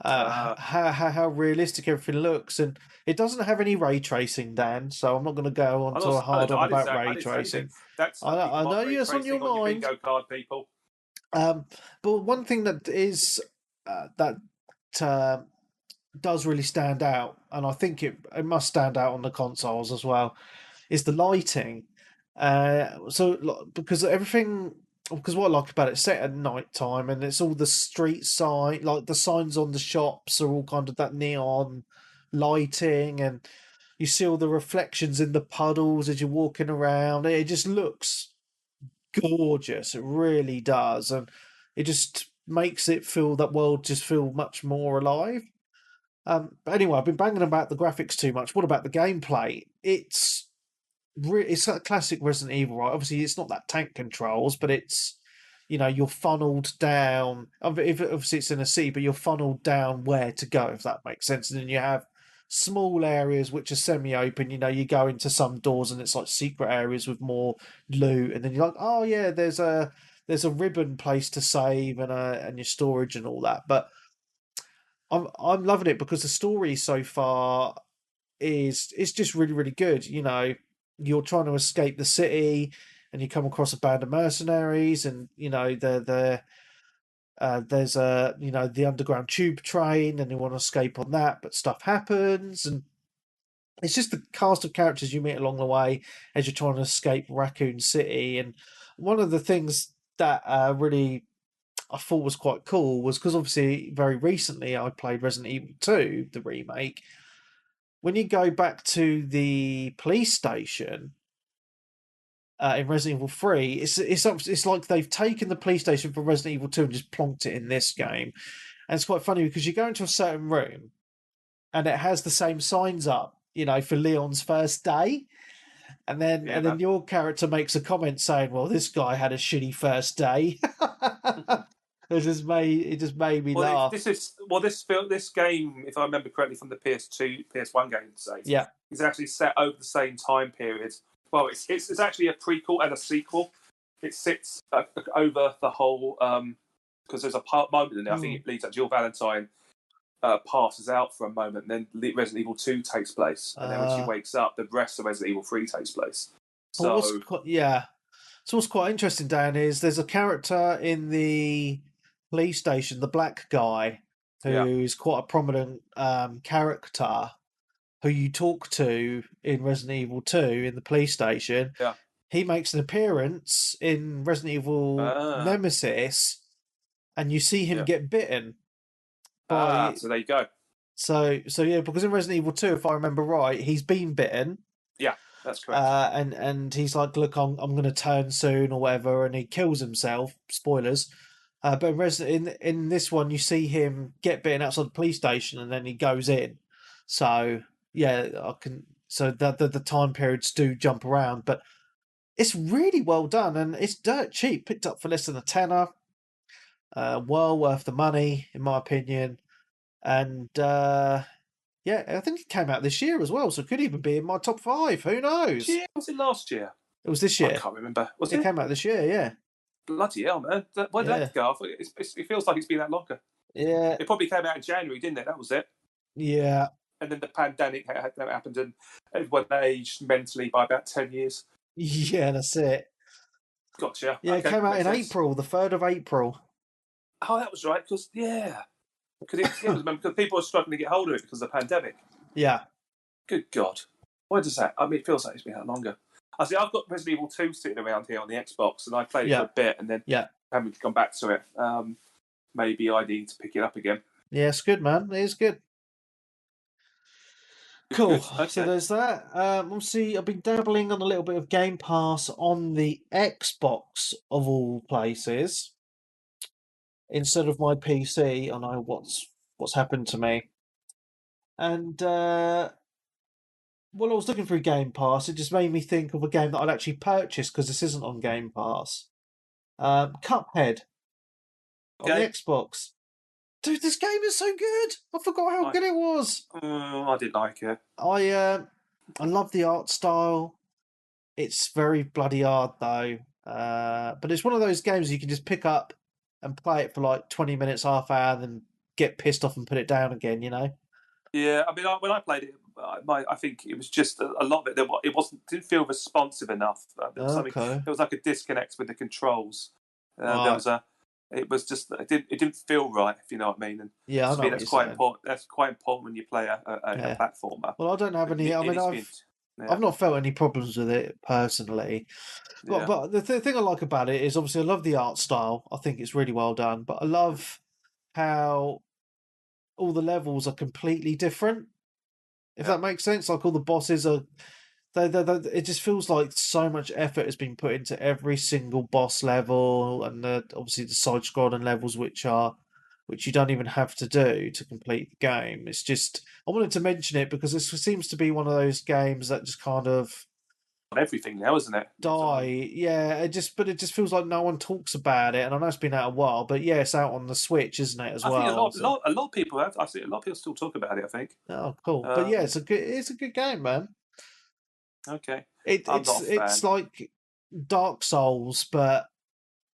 how realistic everything looks, and it doesn't have any ray tracing, Dan. So I'm not going to go on to a hard on about I ray didn't say anything. tracing. That's I stuff know, you can I mark know ray it's on your tracing on your mind. bingo card, people. But one thing that uh, does really stand out, and I think it must stand out on the consoles as well, is the lighting. Because what I like about it's set at night time, and it's all the street sign, like the signs on the shops are all kind of that neon lighting, and you see all the reflections in the puddles as you're walking around. It just looks gorgeous. It really does, and it just makes that world just feel much more alive. But anyway, I've been banging about the graphics too much. What about the gameplay? It's a classic Resident Evil, right? Obviously, it's not that tank controls, but it's you're funneled down. Obviously, it's in a city, but you're funneled down where to go, if that makes sense. And then you have small areas which are semi-open. You go into some doors, and it's like secret areas with more loot. And then you're like, oh yeah, there's a ribbon place to save and your storage and all that. But I'm loving it because the story so far is it's just really really good. You're trying to escape the city, and you come across a band of mercenaries, and there's the underground tube train, and you want to escape on that, but stuff happens, and it's just the cast of characters you meet along the way as you're trying to escape Raccoon City. And one of the things that really I thought was quite cool was because obviously very recently I played Resident Evil 2, the remake. When you go back to the police station in Resident Evil 3, it's like they've taken the police station from Resident Evil 2 and just plonked it in this game. And it's quite funny because you go into a certain room and it has the same signs up, for Leon's first day. And then Yeah, and then man. your character makes a comment saying, "Well, this guy had a shitty first day." It just made me Well, laugh. this game, if I remember correctly from the PS2, PS1 game days, Yeah. is actually set over the same time period. Well, it's actually a prequel and a sequel. It sits over the whole because there's a moment in there. I think it leads up. Jill Valentine passes out for a moment, and then Resident Evil 2 takes place, and then when she wakes up, the rest of Resident Evil 3 takes place. So So what's quite interesting, Dan, is there's a character in the police station, the black guy, yeah, who's quite a prominent character. who you talk to in Resident Evil 2 in the police station, he makes an appearance in Resident Evil Nemesis, and you see him get bitten by. So there you go. So yeah, because in Resident Evil 2, if I remember right, he's been bitten. Yeah, that's correct. And he's like, look, I'm going to turn soon or whatever, and he kills himself. Spoilers. But in this one, you see him get bitten outside the police station, and then he goes in. So yeah, I can. So the time periods do jump around, but it's really well done, and it's dirt cheap. Picked up for less than a tenner. Well worth the money, in my opinion. And yeah, I think it came out this year as well, so it could even be in my top 5. Who knows? Yeah, was it last year? It was this year. I can't remember. Was it? It came out this year, yeah. Bloody hell, man. Where did that go? It feels like it's been that longer. Yeah. It probably came out in January, didn't it? That was it. Yeah. And then the pandemic happened, and everyone aged mentally by about 10 years. Yeah, that's it. Gotcha. Yeah, it came out in April, the 3rd of April. Oh, that was right, because, because people are struggling to get hold of it because of the pandemic. Yeah. Good God. Why does that? I mean, it feels like it's been that longer. I see, I've got Resident Evil 2 sitting around here on the Xbox, and I played it for a bit, and then haven't gone back to it. Maybe I need to pick it up again. Yeah, it's good, man. It is good. Cool. Okay. So there's that. Obviously, I've been dabbling on a little bit of Game Pass on the Xbox of all places instead of my PC. I know what's happened to me. And while I was looking through Game Pass, it just made me think of a game that I'd actually purchased because this isn't on Game Pass. Cuphead on the Xbox. Dude, this game is so good. I forgot how good it was. I did like it. I love the art style. It's very bloody hard though. But it's one of those games you can just pick up and play it for like 20 minutes, half hour, then get pissed off and put it down again, you know? Yeah, I mean, when I played it, I think it was just a lot of it. Didn't feel responsive enough. There was like a disconnect with the controls. It was just it didn't feel right, if you know what I mean. And yeah, I know that's quite important. That's quite important when you play a platformer. Well, I don't have any. I mean, I've not felt any problems with it personally. But the thing I like about it is obviously I love the art style. I think it's really well done. But I love how all the levels are completely different. If that makes sense, like all the bosses are. It just feels like so much effort has been put into every single boss level, and obviously the side-scrolling levels, which you don't even have to do to complete the game. It's just I wanted to mention it because this seems to be one of those games that just kind of on everything now, isn't it? Yeah. It just feels like no one talks about it, and I know it's been out a while, but yeah, it's out on the Switch, isn't it? I think a lot of people have. I see a lot of people still talk about it. I think. Oh, cool! But yeah, it's a good game, man. Okay. It's like Dark Souls, but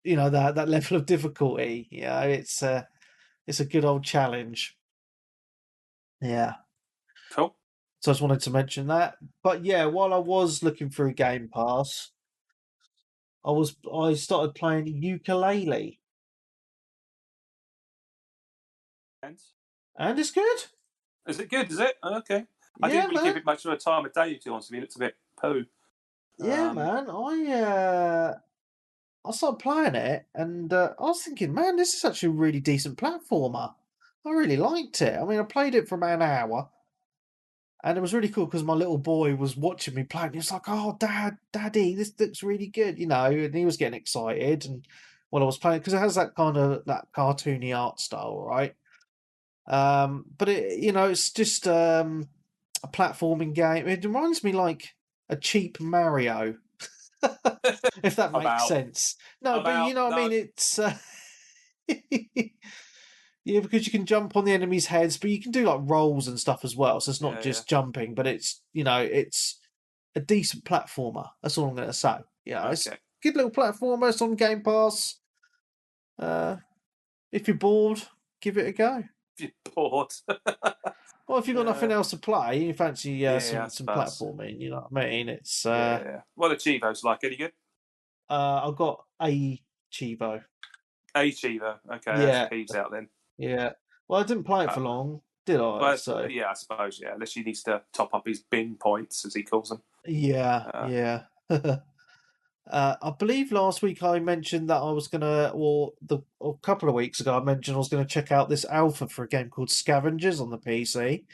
you know that level of difficulty. Yeah, it's a good old challenge. Yeah. Cool. So I just wanted to mention that. But yeah, while I was looking through Game Pass, I started playing Yooka Laylee. And it's good. Is it good? Is it? Okay. I didn't really give it much of a time of day, to be honest with you. It looked a bit poo. Yeah, man. I started playing it, and I was thinking, man, this is actually a really decent platformer. I really liked it. I mean, I played it for about an hour, and it was really cool because my little boy was watching me play, and he was like, "Oh, Daddy, this looks really good," you know, and he was getting excited. And while I was playing, because it has that kind of that cartoony art style, right? But it's just a platforming game. It reminds me like a cheap Mario, if that makes sense. No, but you know what I mean. It's yeah, because you can jump on the enemies' heads, but you can do like rolls and stuff as well. So it's not just jumping, but it's it's a decent platformer. That's all I'm going to say. Yeah, it's a good little platformer. It's on Game Pass. If you're bored, give it a go. If you're bored. Well, if you've got nothing else to play, you fancy some platforming, you know what I mean? It's What are Chivos like? Any good? I've got a Chivo. A Chivo. Okay, that's Peeves out then. Yeah. Well, I didn't play it for long. Did I? Well, So yeah, I suppose, yeah. Unless he needs to top up his bin points, as he calls them. yeah. I believe last week I mentioned that I was gonna, or a couple of weeks ago I mentioned I was gonna check out this alpha for a game called Scavengers on the PC.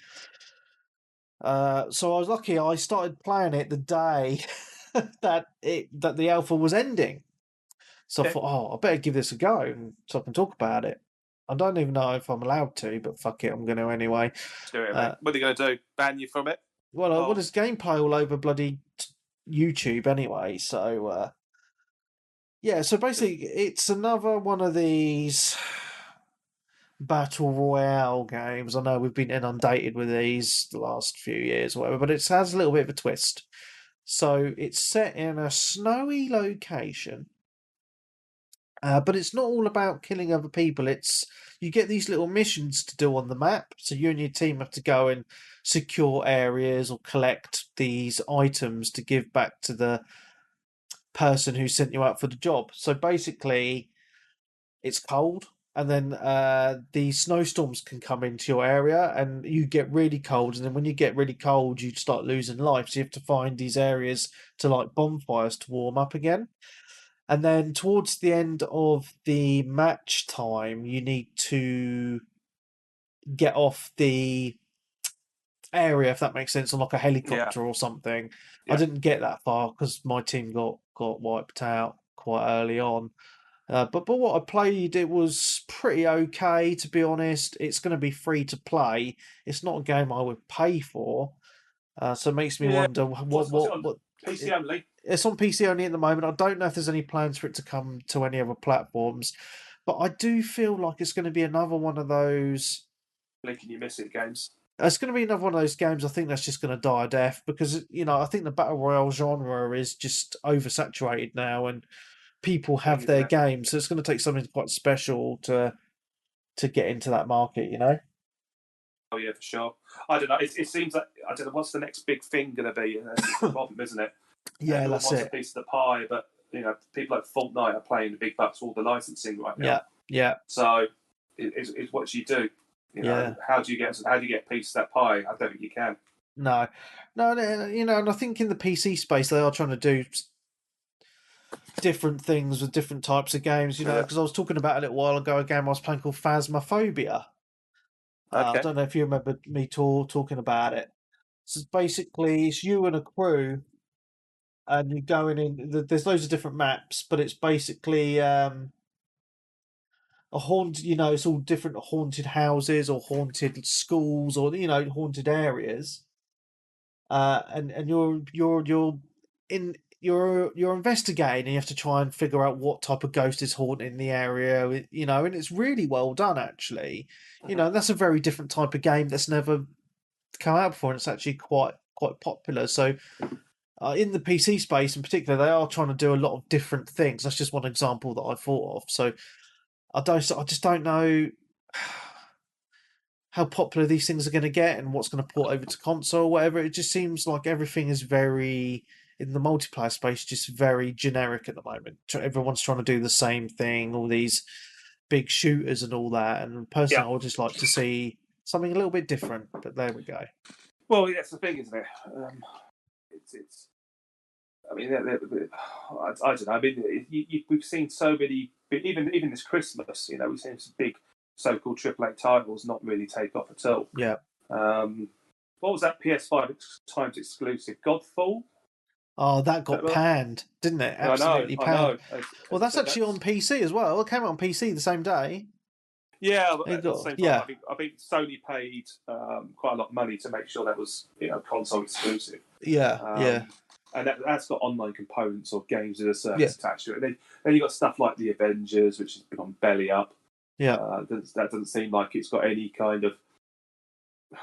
So I was lucky. I started playing it the day that the alpha was ending. So I thought, oh, I better give this a go, so I can talk about it. I don't even know if I'm allowed to, but fuck it, I'm going to anyway. Do it, mate. What are you going to do? Ban you from it? Well, there's gameplay all over bloody YouTube anyway, so yeah. So basically, it's another one of these battle royale games. I know we've been inundated with these the last few years, or whatever, but it has a little bit of a twist. So it's set in a snowy location. But it's not all about killing other people. It's you get these little missions to do on the map. So you and your team have to go and secure areas or collect these items to give back to the person who sent you out for the job. So basically, it's cold, and then the snowstorms can come into your area, and you get really cold. And then when you get really cold, you start losing life. So you have to find these areas to like bonfires to warm up again. And then towards the end of the match time, you need to get off the area, if that makes sense, on like a helicopter or something. I didn't get that far because my team got wiped out quite early on. But what I played, it was pretty okay, to be honest. It's going to be free to play. It's not a game I would pay for. So it makes me wonder what PC only. It's on PC only at the moment. I don't know if there's any plans for it to come to any other platforms, but I do feel like it's going to be another one of those. Blinking you miss it games. It's going to be another one of those games. I think that's just going to die a death because I think the battle royale genre is just oversaturated now, and people have their games. So it's going to take something quite special to get into that market. Oh yeah, for sure. I don't know. It seems like I don't know what's the next big thing going to be. That's the problem, isn't it? Yeah, everyone that's wants it. a piece of the pie, but people like Fortnite are playing the big bucks for all the licensing right now. Yeah. So it's what you do. How do you get a piece of that pie? I don't think you can. No, and I think in the PC space they are trying to do different things with different types of games. Because I was talking about a little while ago a game I was playing called Phasmophobia. I don't know if you remember me talking about it. So basically, it's you and a crew, and you're going in. There's loads of different maps, but it's basically a haunted. It's all different haunted houses or haunted schools or haunted areas. And you're investigating, and you have to try and figure out what type of ghost is haunting the area. And it's really well done, actually. That's a very different type of game that's never come out before, and it's actually quite popular. So in the PC space in particular, they are trying to do a lot of different things. That's just one example that I thought of. So I just don't know how popular these things are going to get and what's going to port over to console or whatever. It just seems like everything is very, in the multiplayer space, just very generic at the moment. Everyone's trying to do the same thing, all these big shooters and all that. And personally, I would just like to see something a little bit different. But there we go. Well, that's the thing, isn't it? It's. I mean, I don't know. I mean, we've seen so many, even this Christmas. We've seen some big so-called AAA titles not really take off at all. Yeah. What was that PS5 times exclusive? Godfall? Oh, that got panned, didn't it? Absolutely panned. I know. Well, that's actually on PC as well. It came out on PC the same day. Yeah, but at the same time, I think Sony paid quite a lot of money to make sure that was console exclusive. Yeah. And that's got online components or games with a service attached to it. Then you've got stuff like the Avengers, which has been belly up. Yeah, that doesn't seem like it's got any kind of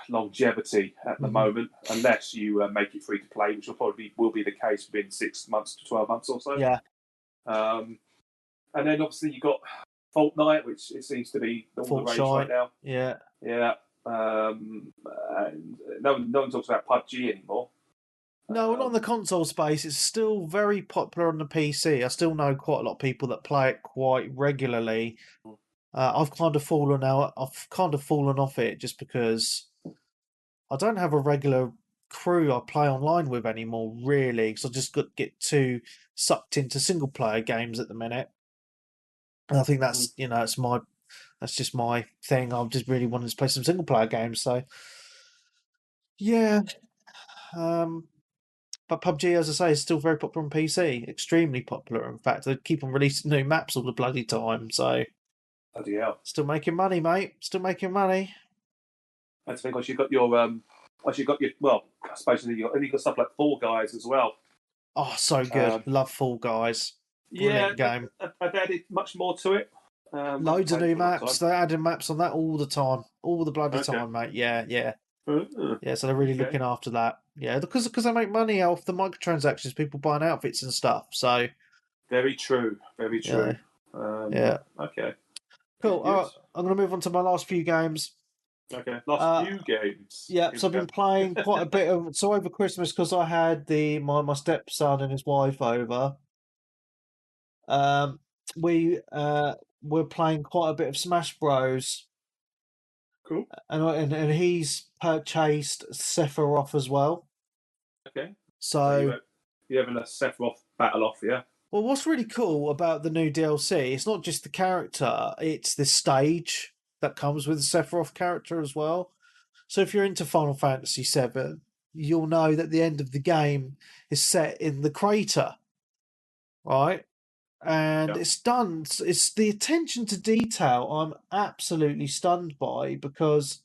longevity at the moment, unless you make it free to play, which will be the case within 6 months to 12 months or so. Yeah. And then obviously you've got Fortnite, which it seems to be all the rage right now. Yeah. And no one talks about PUBG anymore. No, not in the console space. It's still very popular on the PC. I still know quite a lot of people that play it quite regularly. I've kind of fallen off it just because I don't have a regular crew I play online with anymore, really, because I just get too sucked into single player games at the minute. And I think that's that's just my thing. I'm just really wanting to play some single player games. So yeah, but PUBG, as I say, is still very popular on PC. Extremely popular, in fact. They keep on releasing new maps all the bloody time. So bloody hell, still making money, mate. Still making money. I think you got your well, I suppose you got stuff like Fall Guys as well. Oh, so good. Love Fall Guys. Brilliant game. I've added much more to it. Loads of new maps. They're adding maps on that all the time. All the bloody time, mate. Yeah. Yeah, so they're really looking after that. Yeah, because they make money off the microtransactions, people buying outfits and stuff. So very true. Very true. Yeah. Okay. Cool. All right, I'm going to move on to my last few games. Okay, last few games. Yeah, so I've been playing quite a bit of. So over Christmas, because I had my stepson and his wife over, we were playing quite a bit of Smash Bros. Cool. And he's purchased Sephiroth as well. Okay. So you're having a Sephiroth battle off, yeah? Well, what's really cool about the new DLC, it's not just the character, it's the stage that comes with the Sephiroth character as well. So if you're into Final Fantasy VII, you'll know that the end of the game is set in the crater, right? And it's done. It's the attention to detail I'm absolutely stunned by, because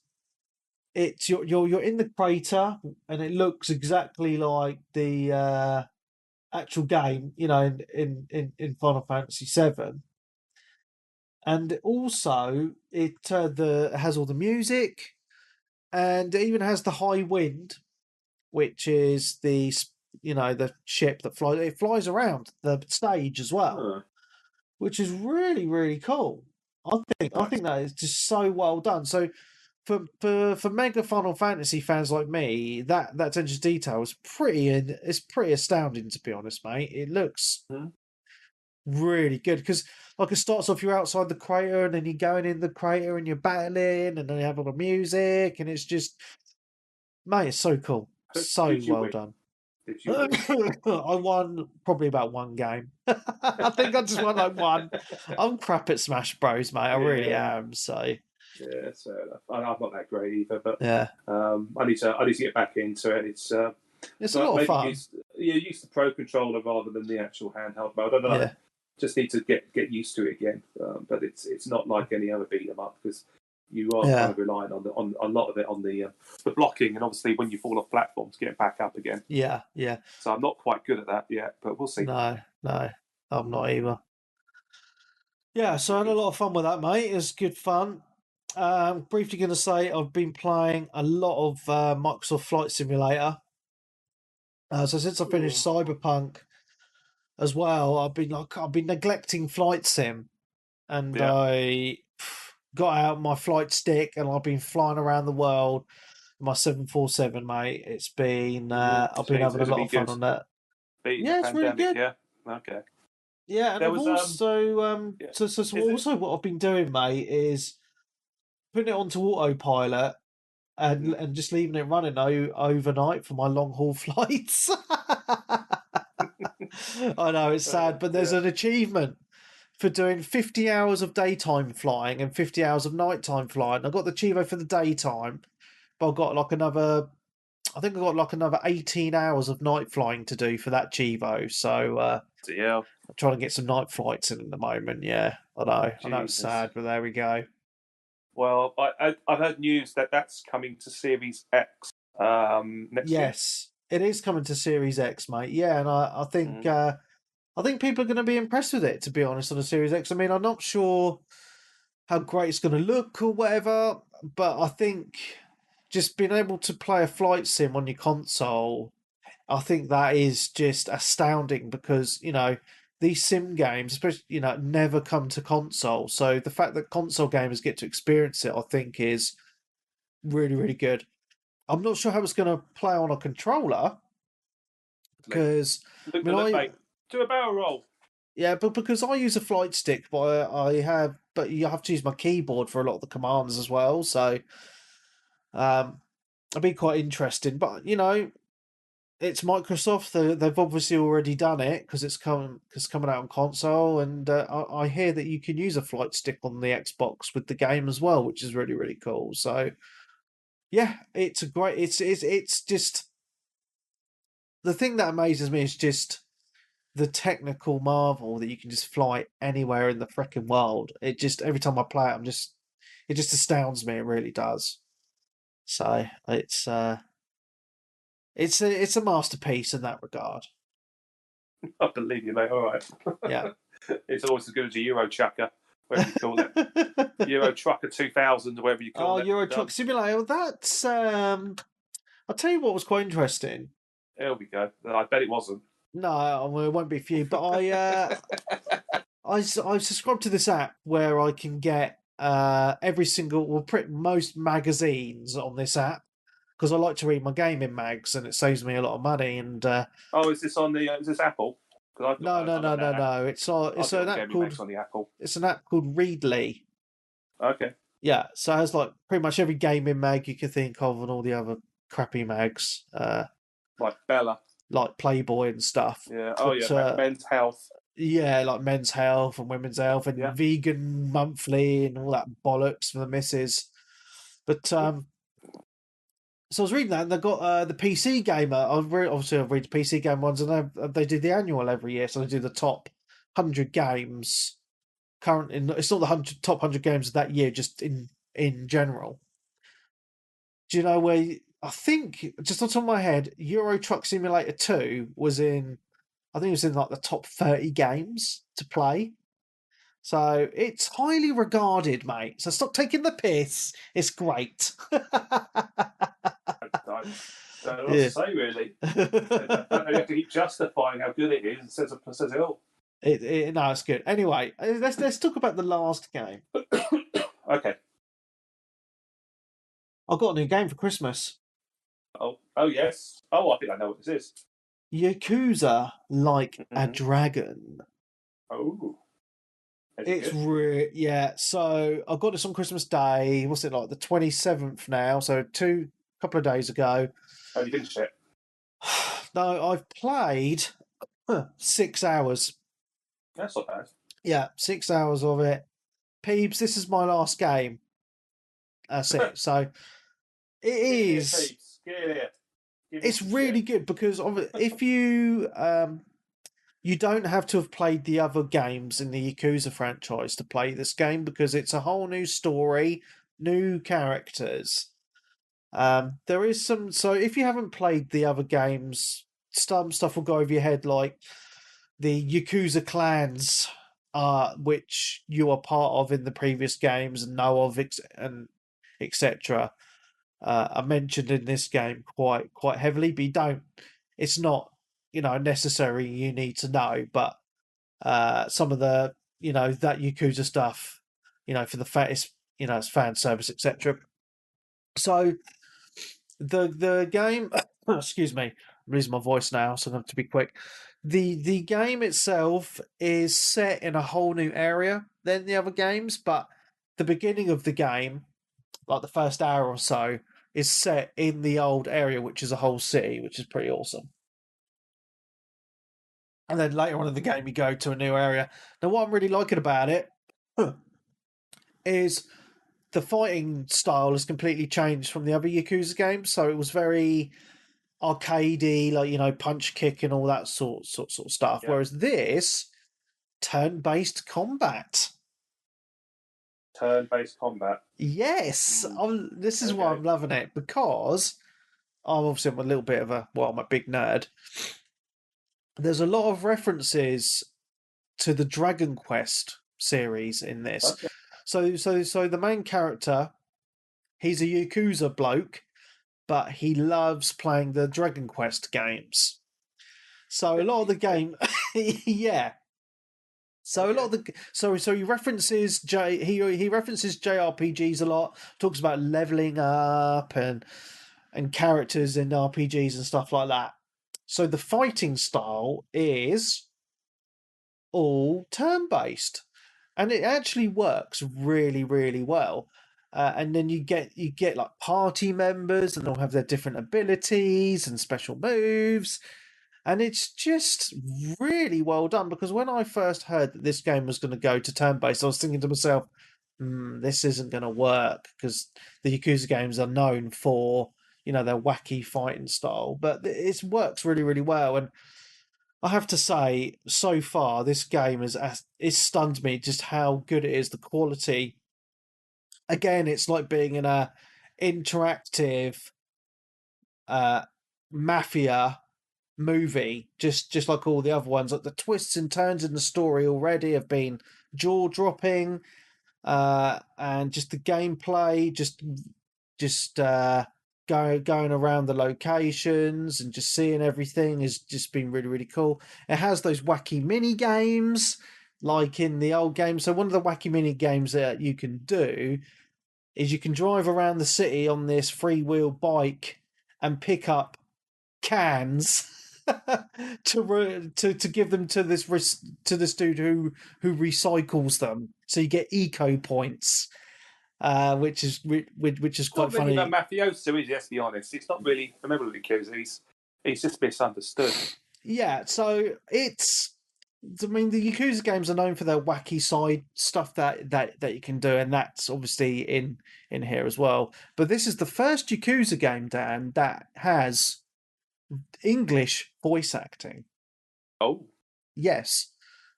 it's you're in the crater and it looks exactly like the actual game, in Final Fantasy VII. And also it has all the music, and it even has the high wind, which is the ship that flies. It flies around the stage as well, which is really, really cool. I think that is just so well done. So for mega Final Fantasy fans like me, that attention to detail is pretty astounding, to be honest, mate. It looks really good, because like it starts off, you're outside the crater, and then you're going in the crater and you're battling, and then you have all the music, and it's just, mate, it's so cool, so well done. Did you win? I won probably about one game. I think I just won like one. I'm crap at Smash Bros, mate. I really am. So yeah, fair enough. I'm not that great either, but yeah, I need to get back into it. It's a lot of fun. Use the Pro Controller rather than the actual handheld mode. I don't know. Yeah. Just need to get used to it again. But it's not like any other beat 'em up, because you are kind of relying on a lot of it on the blocking, and obviously when you fall off platforms, getting back up again. Yeah. So I'm not quite good at that yet, but we'll see. No, I'm not either. Yeah, so I had a lot of fun with that, mate. It was good fun. Briefly going to say I've been playing a lot of Microsoft Flight Simulator. So since I finished Cyberpunk as well, I've been neglecting Flight Sim, and I got out my flight stick, and I've been flying around the world. My 747, mate. It's been I've been having a lot of fun on that. Yeah, it's really good. Yeah, okay. Yeah, and also what I've been doing, mate, is putting it onto autopilot and just leaving it running overnight for my long haul flights. I know it's sad, but there's an achievement for doing 50 hours of daytime flying and 50 hours of nighttime flying. I got the Chivo for the daytime, but I've got I think I've got like another 18 hours of night flying to do for that Chivo. So I'm trying to get some night flights in at the moment. Yeah, I know it's sad, but there we go. Well, I've heard news that that's coming to Series X next year. Yes, it is coming to Series X, mate. Yeah, and I think people are going to be impressed with it, to be honest, on the Series X. I mean, I'm not sure how great it's going to look or whatever, but I think just being able to play a flight sim on your console, I think that is just astounding, because, these sim games, especially, never come to console. So the fact that console gamers get to experience it, I think, is really, really good. I'm not sure how it's going to play on a controller, because do a barrel roll. Yeah, but because I use a flight stick, but I have but you have to use my keyboard for a lot of the commands as well. So it'd be quite interesting. But it's Microsoft. They've obviously already done it because it's coming out on console, and I hear that you can use a flight stick on the Xbox with the game as well, which is really, really cool. So yeah, it's a great. It's just the thing that amazes me is just the technical marvel that you can just fly anywhere in the freaking world. It just every time I play it, it just astounds me. It really does. So it's a masterpiece in that regard. I believe you, mate. All right. Yeah. It's always as good as a Euro Trucker, whatever you call it. Euro Trucker 2000, or whatever you call it. Oh, Euro Truck Simulator. That's I'll tell you what was quite interesting. There we go. I bet it wasn't. No, it won't be for you. But I subscribed to this app where I can get every single, well, most magazines on this app because I like to read my gaming mags and it saves me a lot of money. And is this on the? Is this Apple? No. It's an app called on the Apple. It's an app called Readly. Okay. Yeah, so it has like pretty much every gaming mag you can think of and all the other crappy mags. Like Bella. Like Playboy and stuff. Yeah. Men's Health. Yeah, like Men's Health and Women's Health and Vegan Monthly and all that bollocks for the missus. But so I was reading that and they've got the PC Gamer. Obviously, I read the PC Game ones and they do the annual every year. So they do the top 100 games. It's not the top 100 games of that year, just in general. Do you know where? I think, just on top of my head, Euro Truck Simulator 2 was in, I think it was in like the top 30 games to play. So it's highly regarded, mate. So stop taking the piss. It's great. I don't know what to say, really. I don't have to keep justifying how good it is. It says it all. No, it's good. Anyway, let's talk about the last game. Okay. I got a new game for Christmas. Oh yes. Oh, I think I know what this is. Yakuza Like a Dragon. Oh. It's yeah. So I got this on Christmas Day. What's it like? The 27th now. So couple of days ago. Oh, you finished it? No, I've played 6 hours. That's not bad. Yeah, 6 hours of it. Peebs, this is my last game. That's it. So it is. It's really good because if you you don't have to have played the other games in the Yakuza franchise to play this game because it's a whole new story, new characters. There is some. So if you haven't played the other games, some stuff will go over your head, like the Yakuza clans, which you are part of in the previous games and know of, and etc. Are mentioned in this game quite heavily, but you don't. It's not necessary. You need to know, but some of the that Yakuza stuff, for the fattest, it's fan service, etc. So the game, excuse me, I'm losing my voice now, so I'm going to have to be quick. The game itself is set in a whole new area than the other games, but the beginning of the game, like the first hour or so, is set in the old area, which is a whole city, which is pretty awesome. And then later on in the game, you go to a new area. Now, what I'm really liking about it is the fighting style has completely changed from the other Yakuza games. So it was very arcadey, like punch kick and all that sort of stuff. Yeah. Whereas this turn-based combat. Turn-based combat. Yes, this is why I'm loving it, because I'm a little bit of I'm a big nerd. There's a lot of references to the Dragon Quest series in this. Okay. So the main character, he's a Yakuza bloke, but he loves playing the Dragon Quest games. So a lot of the game, yeah. So a lot of the so he references he references JRPGs a lot. Talks about leveling up and characters in RPGs and stuff like that. So the fighting style is all turn based, and it actually works really, really well. And then you get like party members, and they'll have their different abilities and special moves, and it's just really well done. Because when I first heard that this game was going to go to turn-based, I was thinking to myself, this isn't going to work, because the Yakuza games are known for, their wacky fighting style, but it works really, really well. And I have to say, so far, this game it's stunned me just how good it is. The quality, again, it's like being in a interactive mafia movie, just like all the other ones. Like the twists and turns in the story already have been jaw dropping, and just the gameplay, just going around the locations and just seeing everything has just been really, really cool. It has those wacky mini games like in the old game. So one of the wacky mini games that you can do is you can drive around the city on this freewheel bike and pick up cans to give them to this dude who recycles them. So you get eco points, which is quite funny. Not really a mafioso, is he? Let's be honest. It's not really. Remember, Yakuza. He's just misunderstood. Yeah, so it's. I mean, the Yakuza games are known for their wacky side stuff that you can do, and that's obviously in here as well. But this is the first Yakuza game, Dan, that has English voice acting. Oh, yes.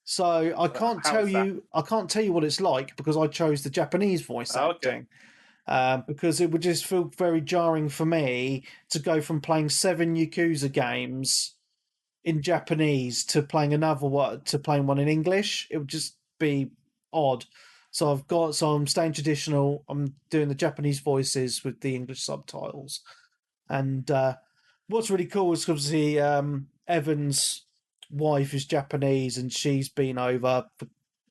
So I can't tell you. I can't tell you what it's like because I chose the Japanese voice acting. Because it would just feel very jarring for me to go from playing 7 Yakuza games in Japanese to playing one in English. It would just be odd. So I'm staying traditional. I'm doing the Japanese voices with the English subtitles. And what's really cool is obviously Evan's wife is Japanese, and she's been over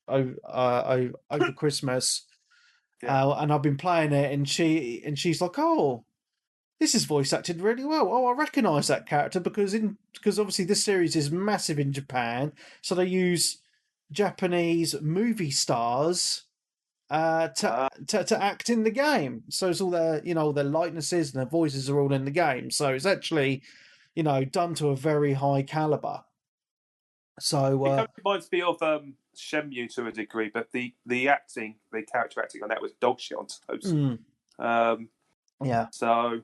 over Christmas. And I've been playing it, and she's like, "Oh, this is voice acted really well. Oh, I recognise that character because obviously this series is massive in Japan, so they use Japanese movie stars to act in the game. So it's all their their likenesses and their voices are all in the game. So it's actually done to a very high caliber. So it kind of reminds me of Shenmue to a degree, but the character acting on that was dog shit on toast. Yeah. So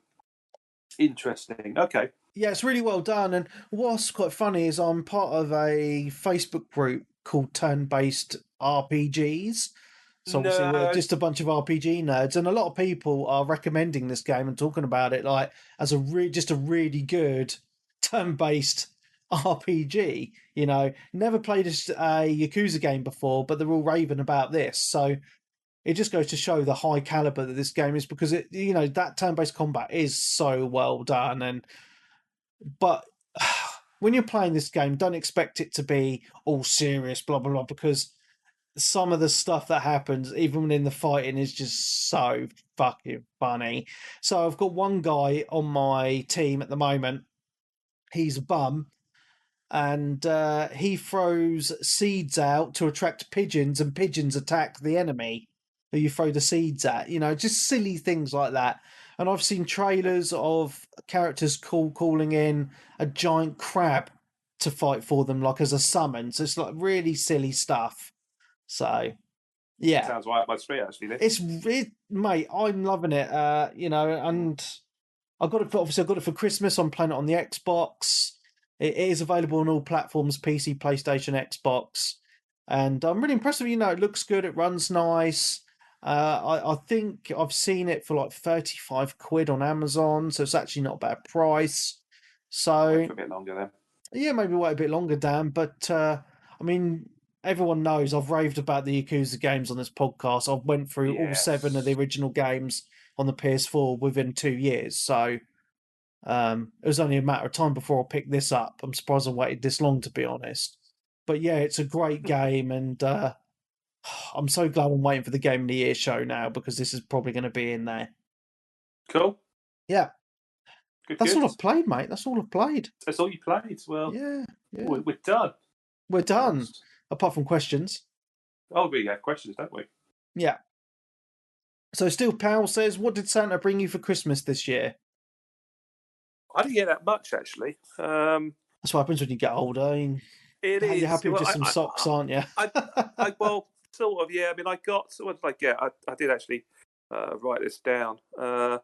interesting. Okay. Yeah, it's really well done. And what's quite funny is I'm part of a Facebook group called Turn-Based RPGs. So obviously we're just a bunch of RPG nerds, and a lot of people are recommending this game and talking about it like as just a really good turn-based RPG. Never played a Yakuza game before, but they're all raving about this. So it just goes to show the high caliber that this game is, because that turn-based combat is so well done. But when you're playing this game, don't expect it to be all serious, blah blah blah, because some of the stuff that happens, even in the fighting, is just so fucking funny. So I've got one guy on my team at the moment. He's a bum, and he throws seeds out to attract pigeons, and pigeons attack the enemy who you throw the seeds at. Just silly things like that. And I've seen trailers of characters calling in a giant crab to fight for them, like as a summon. So it's like really silly stuff. So, yeah, sounds right up my street. Actually, mate, I'm loving it. And I got it for Christmas. I'm playing it on the Xbox. It is available on all platforms: PC, PlayStation, Xbox, and I'm really impressed with. It looks good. It runs nice. I think I've seen it for like 35 quid on Amazon, so it's actually not a bad price. So wait for a bit longer then. Yeah, maybe wait a bit longer, Dan. But I mean, everyone knows I've raved about the Yakuza games on this podcast. I've went through all 7 of the original games on the PS4 within 2 years. So it was only a matter of time before I picked this up. I'm surprised I waited this long, to be honest. But yeah, it's a great game, and I'm so glad I'm waiting for the Game of the Year show now, because this is probably going to be in there. Cool. Yeah. That's all I've played, mate. That's all I've played. That's all you played? Well, yeah. We're done. We're done. Apart from questions. Oh, we have questions, don't we? Yeah. So Still Pal says, what did Santa bring you for Christmas this year? I didn't get that much, actually. That's what happens when you get older. I mean, It you're is. happy with Well, just some socks, aren't you? well, sort of, yeah. I mean, I got, so what did I get? I did actually write this down. I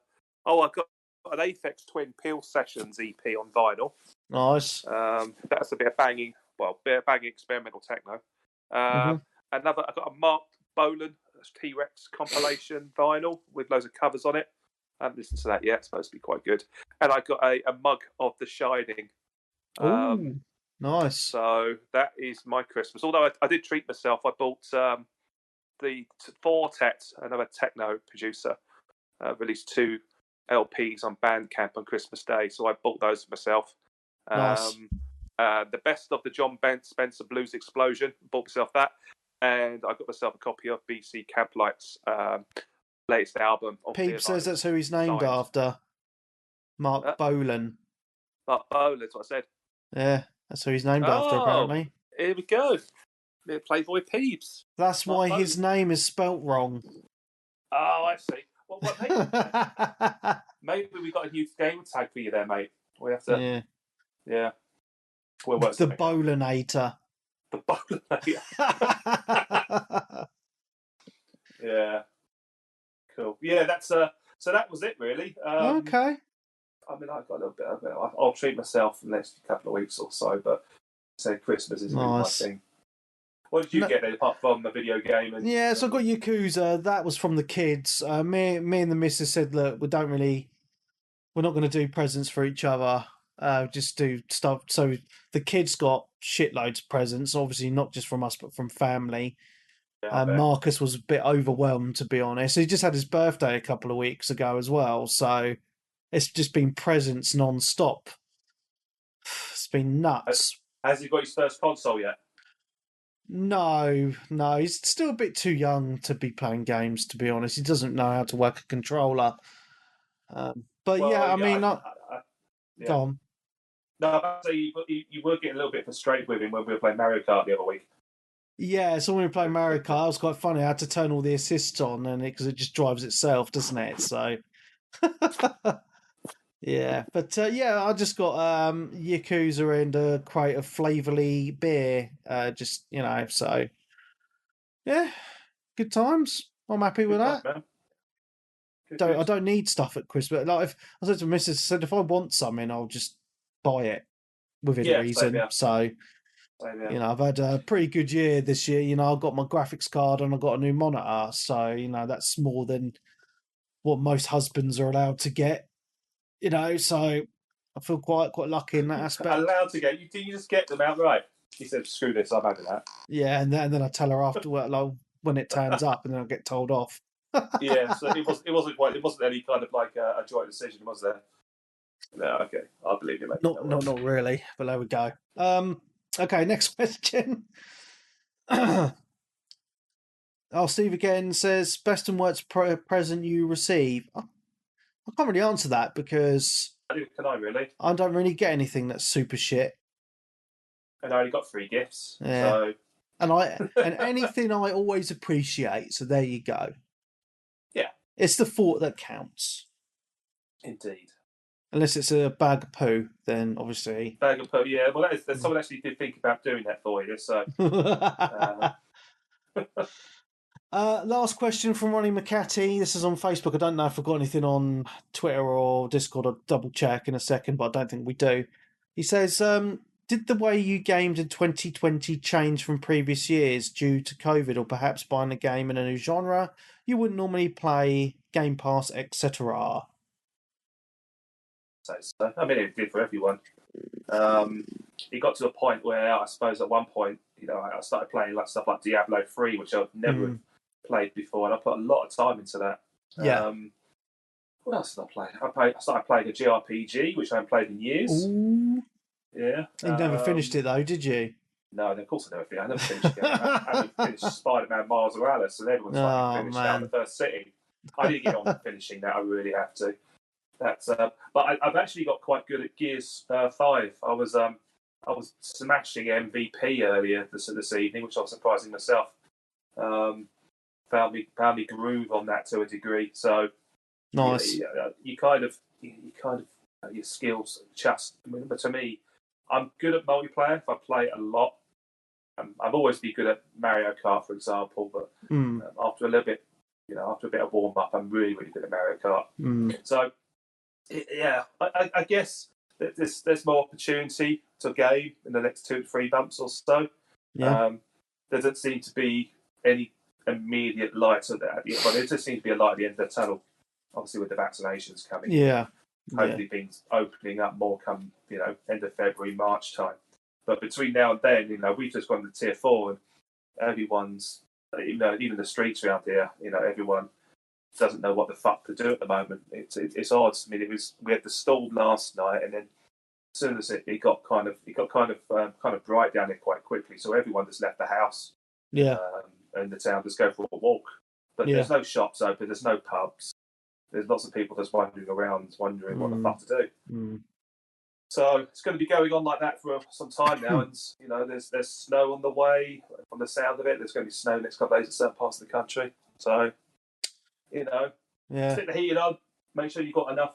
got an Aphex Twin Peel Sessions EP on vinyl. Nice. That's a bit of banging experimental techno. Mm-hmm. I got a Mark Bolan T-Rex compilation vinyl with loads of covers on it. I haven't listened to that yet. It's supposed to be quite good. And I got a mug of The Shining. Oh, nice. So that is my Christmas. Although I did treat myself. I bought the Fortet, another techno producer, released 2 LPs on Bandcamp on Christmas Day. So I bought those for myself. Nice. The best of the John Spencer Blues Explosion. Bought myself that. And I got myself a copy of BC Camplight's latest album. Peep says that's who he's named after. Mark Bolan. Mark Bolan, that's what I said. Yeah, that's who he's named after, apparently. Here we go. Playboy Peeps. That's why his name is spelt wrong. Oh, I see. Well, maybe we got a new game tag for you there, mate. We have to. Yeah. The Bolanator. The Bolanator. Yeah. Cool. Yeah, that's so that was it really. Okay. I mean, I've got a little bit of it. I'll treat myself in the next couple of weeks or so, but say Christmas isn't really my thing. What did you get then, apart from the video game? So I got Yakuza. That was from the kids. Me and the missus said, look, we're not going to do presents for each other. Just do stuff. So the kids got shitloads of presents, obviously not just from us, but from family. Marcus was a bit overwhelmed, to be honest. He just had his birthday a couple of weeks ago as well. So it's just been presents non-stop. It's been nuts. Has he got his first console yet? No, he's still a bit too young to be playing games, to be honest. He doesn't know how to work a controller. Go on. No, so you were getting a little bit frustrated with him when we were playing Mario Kart the other week. Yeah, so when we were playing Mario Kart, it was quite funny. I had to turn all the assists on, because it just drives itself, doesn't it? So, yeah. But, I just got Yakuza and a crate of Flavorly beer. So, yeah, good times. I'm happy with that. Man. I don't need stuff at Christmas. Like, if I said to Mrs., if I want something, I'll just buy it within reason. So, I've had a pretty good year this year. I've got my graphics card and I've got a new monitor. So, that's more than what most husbands are allowed to get. So I feel quite lucky in that aspect. Allowed to get? You just get them outright? He said, "Screw this, I'm having that." Yeah, and then I tell her after work, like when it turns up, and then I get told off. Yeah, so it wasn't any kind of like a joint decision, was there? No, okay, I believe you, mate. Not really, but there we go. Okay, next question. Steve again says, best and worst present you receive. I can't really answer that because can I really? I don't really get anything that's super shit. And I only got 3 gifts. Yeah. So. And anything I always appreciate. So there you go. Yeah. It's the thought that counts. Indeed. Unless it's a bag of poo, then obviously. Bag of poo, yeah. Well, someone actually did think about doing that for you. So. Last question from Ronnie McCatty. This is on Facebook. I don't know if I've got anything on Twitter or Discord. I'll double check in a second, but I don't think we do. He says, did the way you gamed in 2020 change from previous years due to COVID or perhaps buying a game in a new genre you wouldn't normally play, Game Pass, etc.? So, I mean, it did for everyone. It got to a point where I suppose at one point, I started playing stuff like Diablo 3, which I've never played before, and I put a lot of time into that. Yeah. What else did I play? I started playing a JRPG, which I haven't played in years. Ooh. Yeah. You never finished it though, did you? No, of course I never finished. I never finished it. I only finished Spider-Man Miles Morales, and everyone's finished that in the first sitting. I didn't get on to finishing that. I really have to. That's. But I've actually got quite good at Gears 5. I was smashing MVP earlier this evening, which I was surprising myself. Found me groove on that to a degree. So nice. You kind of your skills just. But to me, I'm good at multiplayer. If I play it a lot, I've always been good at Mario Kart, for example. But after a little bit, after a bit of warm up, I'm really good at Mario Kart. So I guess there's more opportunity to game in the next 2 to 3 months or so. Yeah. There doesn't seem to be any immediate light of that. But there just seems to be a light at the end of the tunnel. Obviously, with the vaccinations coming. Yeah. Hopefully, things opening up more come end of February, March time. But between now and then, we've just gone to tier 4, and everyone's even the streets around here, everyone doesn't know what the fuck to do at the moment. It's odd. I mean, we had the storm last night, and then as soon as it got kind of bright down here quite quickly, so everyone just left the house. Yeah. And the town just go for a walk. But there's no shops open. There's no pubs. There's lots of people just wandering around, wondering what the fuck to do. So it's going to be going on like that for some time now, and there's snow on the way. From the sound of it, there's going to be snow next couple of days in certain parts of the country. So, stick the heating on. Make sure you've got enough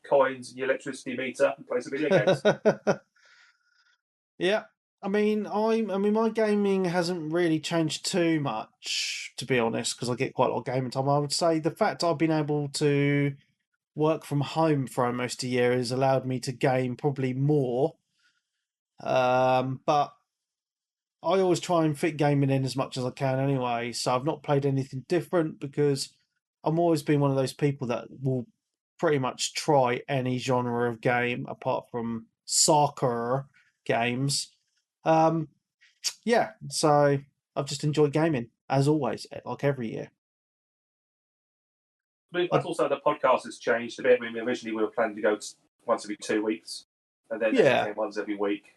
coins in your electricity meter and play some video games. Yeah, I mean, my gaming hasn't really changed too much, to be honest, because I get quite a lot of gaming time. I would say the fact I've been able to work from home for almost a year has allowed me to game probably more. But I always try and fit gaming in as much as I can anyway. So I've not played anything different because I'm always been one of those people that will pretty much try any genre of game apart from soccer games. Yeah, so I've just enjoyed gaming as always, like every year. But also the podcast has changed a bit. I mean, originally we were planning to go once every 2 weeks, and then it became once every week,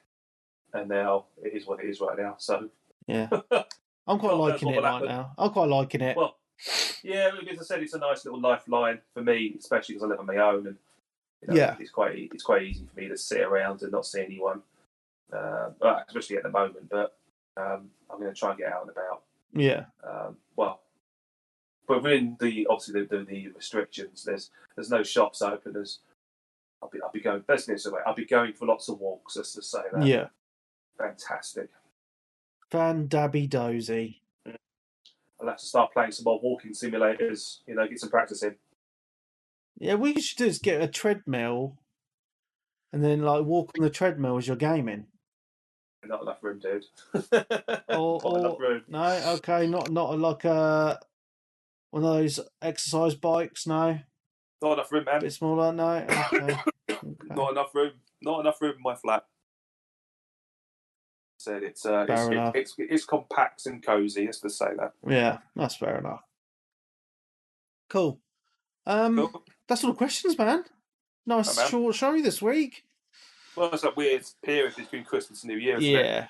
and now it is what it is right now. So yeah, I'm quite liking it right now. I'm quite liking it. Well, yeah, as I said, it's a nice little lifeline for me, especially because I live on my own, and it's quite easy for me to sit around and not see anyone, especially at the moment. But I'm going to try and get out and about. Yeah. But within the restrictions, there's no shops open. I'll be going. Let's get this away. I'll be going for lots of walks. Let's just say that. Yeah. Fantastic. Fan-dabby dozy. I'll have to start playing some more walking simulators. Get some practice in. Yeah, what you should do is get a treadmill, and then walk on the treadmill as you're gaming. Not enough room, dude. Not enough room. No, okay, not like one of those exercise bikes. No. Not enough room, man. A bit smaller, no. Okay. Not enough room. Not enough room in my flat. Said it's compact and cozy. Let's just say that. Yeah, that's fair enough. Cool. That's all the questions, man. Nice short show this week. Well, it's a weird period between Christmas and New Year, isn't it?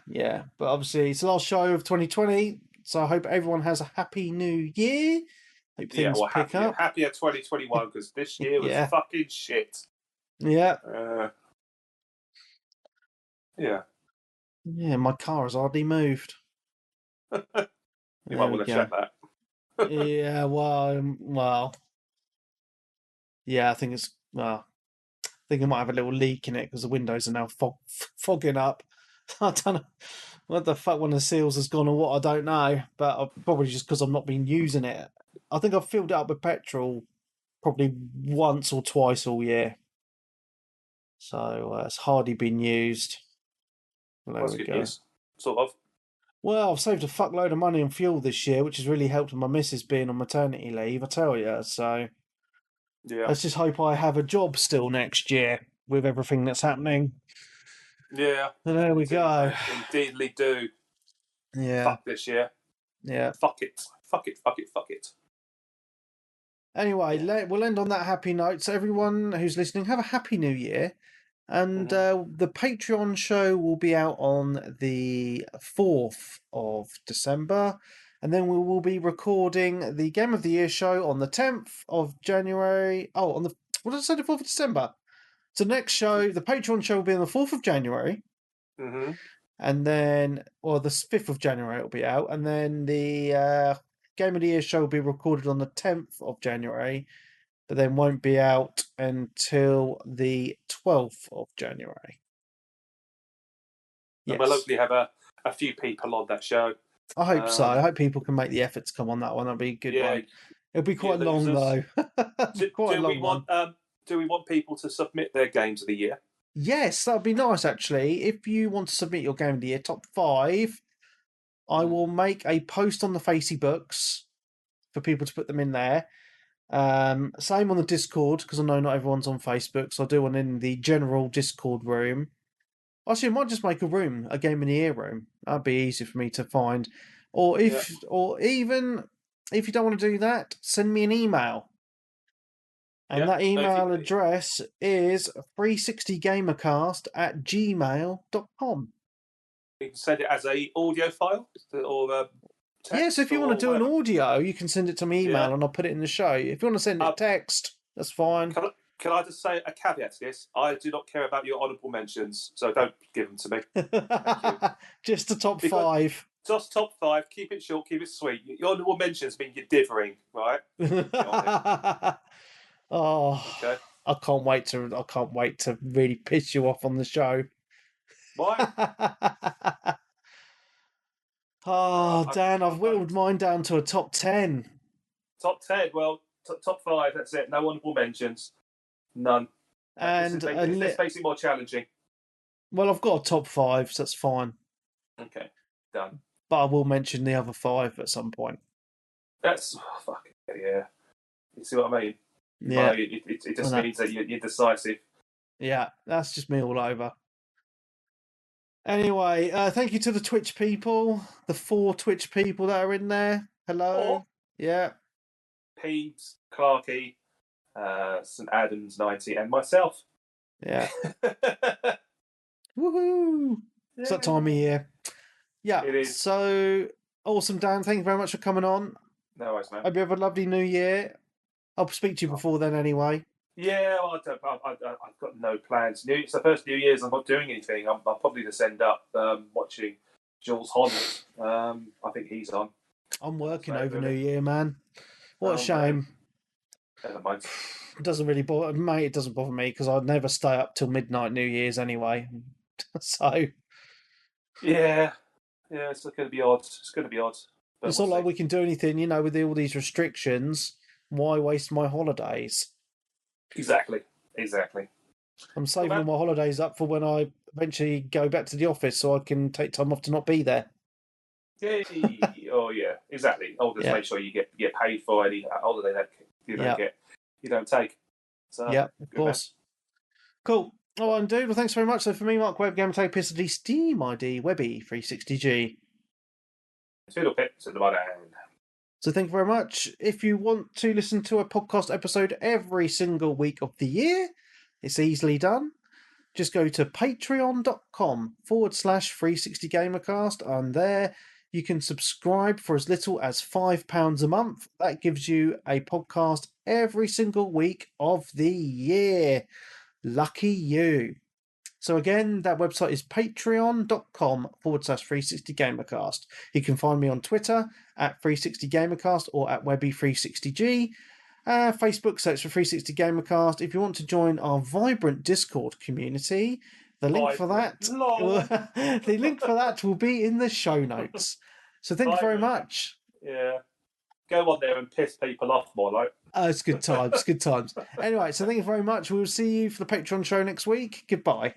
Yeah. But obviously, it's the last show of 2020, so I hope everyone has a happy New Year. Hope things pick up. Happier 2021 because this year was fucking shit. Yeah. Yeah. Yeah, my car has hardly moved. You might want to check that. Yeah, well. Yeah, I think I might have a little leak in it because the windows are now fogging up. I don't know what the fuck one of the seals has gone or what, I don't know. But probably just because I've not been using it. I think I've filled it up with petrol probably once or twice all year. So it's hardly been used. That's good news, sort of. Well, I've saved a fuckload of money on fuel this year, which has really helped with my missus being on maternity leave, I tell you. So let's just hope I have a job still next year with everything that's happening. Yeah. And there we go. Indeedly do. Yeah. Fuck this year. Yeah. Fuck it. Anyway, we'll end on that happy note. So everyone who's listening, have a happy new year. And the Patreon show will be out on the 4th of December. And then we will be recording the Game of the Year show on the 10th of January. Oh, what did I say, the 4th of December? So next show, the Patreon show will be on the 4th of January. Mm-hmm. And then, well, the 5th of January it'll be out. And then the Game of the Year show will be recorded on the 10th of January, but then won't be out until the 12th of January. And we'll hopefully have a few people on that show. I hope so. I hope people can make the effort to come on that one. That'll be a good one. It'll be quite long, though. Quite a long one. Do we want people to submit their games of the year? Yes, that'd be nice, actually. If you want to submit your game of the year, top 5, I will make a post on the Facey Books for people to put them in there. Same on the Discord, because I know not everyone's on Facebook, so I'll do one in the general Discord room. Actually, I might just make a room, a Game of the Year room. That'd be easy for me to find. Or even if you don't want to do that, send me an email. And that email address is 360gamercast@gmail.com. You can send it as a audio file or text. Yes, if you want to do an audio, you can send it to me email and I'll put it in the show. If you want to send it text, that's fine. Can I just say a caveat to this? I do not care about your honourable mentions, so don't give them to me. Thank you. Just the top 5. Just top 5. Keep it short, keep it sweet. Your honourable mentions mean you're dithering, right? Okay. I can't wait to really piss you off on the show. Why? Dan, I've whittled mine down to a top 10. Top 10? Well, top 5, that's it. No honourable mentions. None. And this makes it more challenging. Well, I've got a top 5, so that's fine. Okay, done. But I will mention the other 5 at some point. That's fucking yeah. You see what I mean? Yeah. It just means that you're decisive. Yeah, that's just me all over. Anyway, thank you to the Twitch people, the 4 Twitch people that are in there. Hello. Yeah. Peeves, Clarky, St. Adams 90, and myself. Yeah. Woohoo! It's that time of year. Yeah. It is. So awesome, Dan. Thank you very much for coming on. No worries, man. Hope you have a lovely New Year. I'll speak to you before then, anyway. Yeah, well, I've got no plans. It's the first New Year's. I'm not doing anything. I'll probably just end up watching Jules Holland. I think he's on. I'm working over New Year, man. What a shame. Never mind. It doesn't really bother me. It doesn't bother me because I'd never stay up till midnight New Year's anyway. So. Yeah, it's going to be odd. It's going to be odd. It's not like we can do anything, with all these restrictions. Why waste my holidays? Exactly. I'm saving all my holidays up for when I eventually go back to the office so I can take time off to not be there. Yay. Oh, yeah, exactly. I'll just make sure you get paid for any holiday that you don't take. So, yeah, of course. Man. Cool. Oh, and dude, well, thanks very much. So for me, Mark Webb, Game Tag PSD, Steam ID, Webby 360G. So thank you very much. If you want to listen to a podcast episode every single week of the year, it's easily done. Just go to patreon.com/360gamercast, and there you can subscribe for as little as £5 a month. That gives you a podcast every single week of the year. Lucky you. So again, that website is patreon.com/360gamercast. You can find me on Twitter at 360gamercast or at Webby360G. Facebook, search for 360gamercast. If you want to join our vibrant Discord community, the link for that will be in the show notes. So thank you very much. Yeah. Go on there and piss people off more like. It's good times, good times. Anyway, so thank you very much. We'll see you for the Patreon show next week. Goodbye.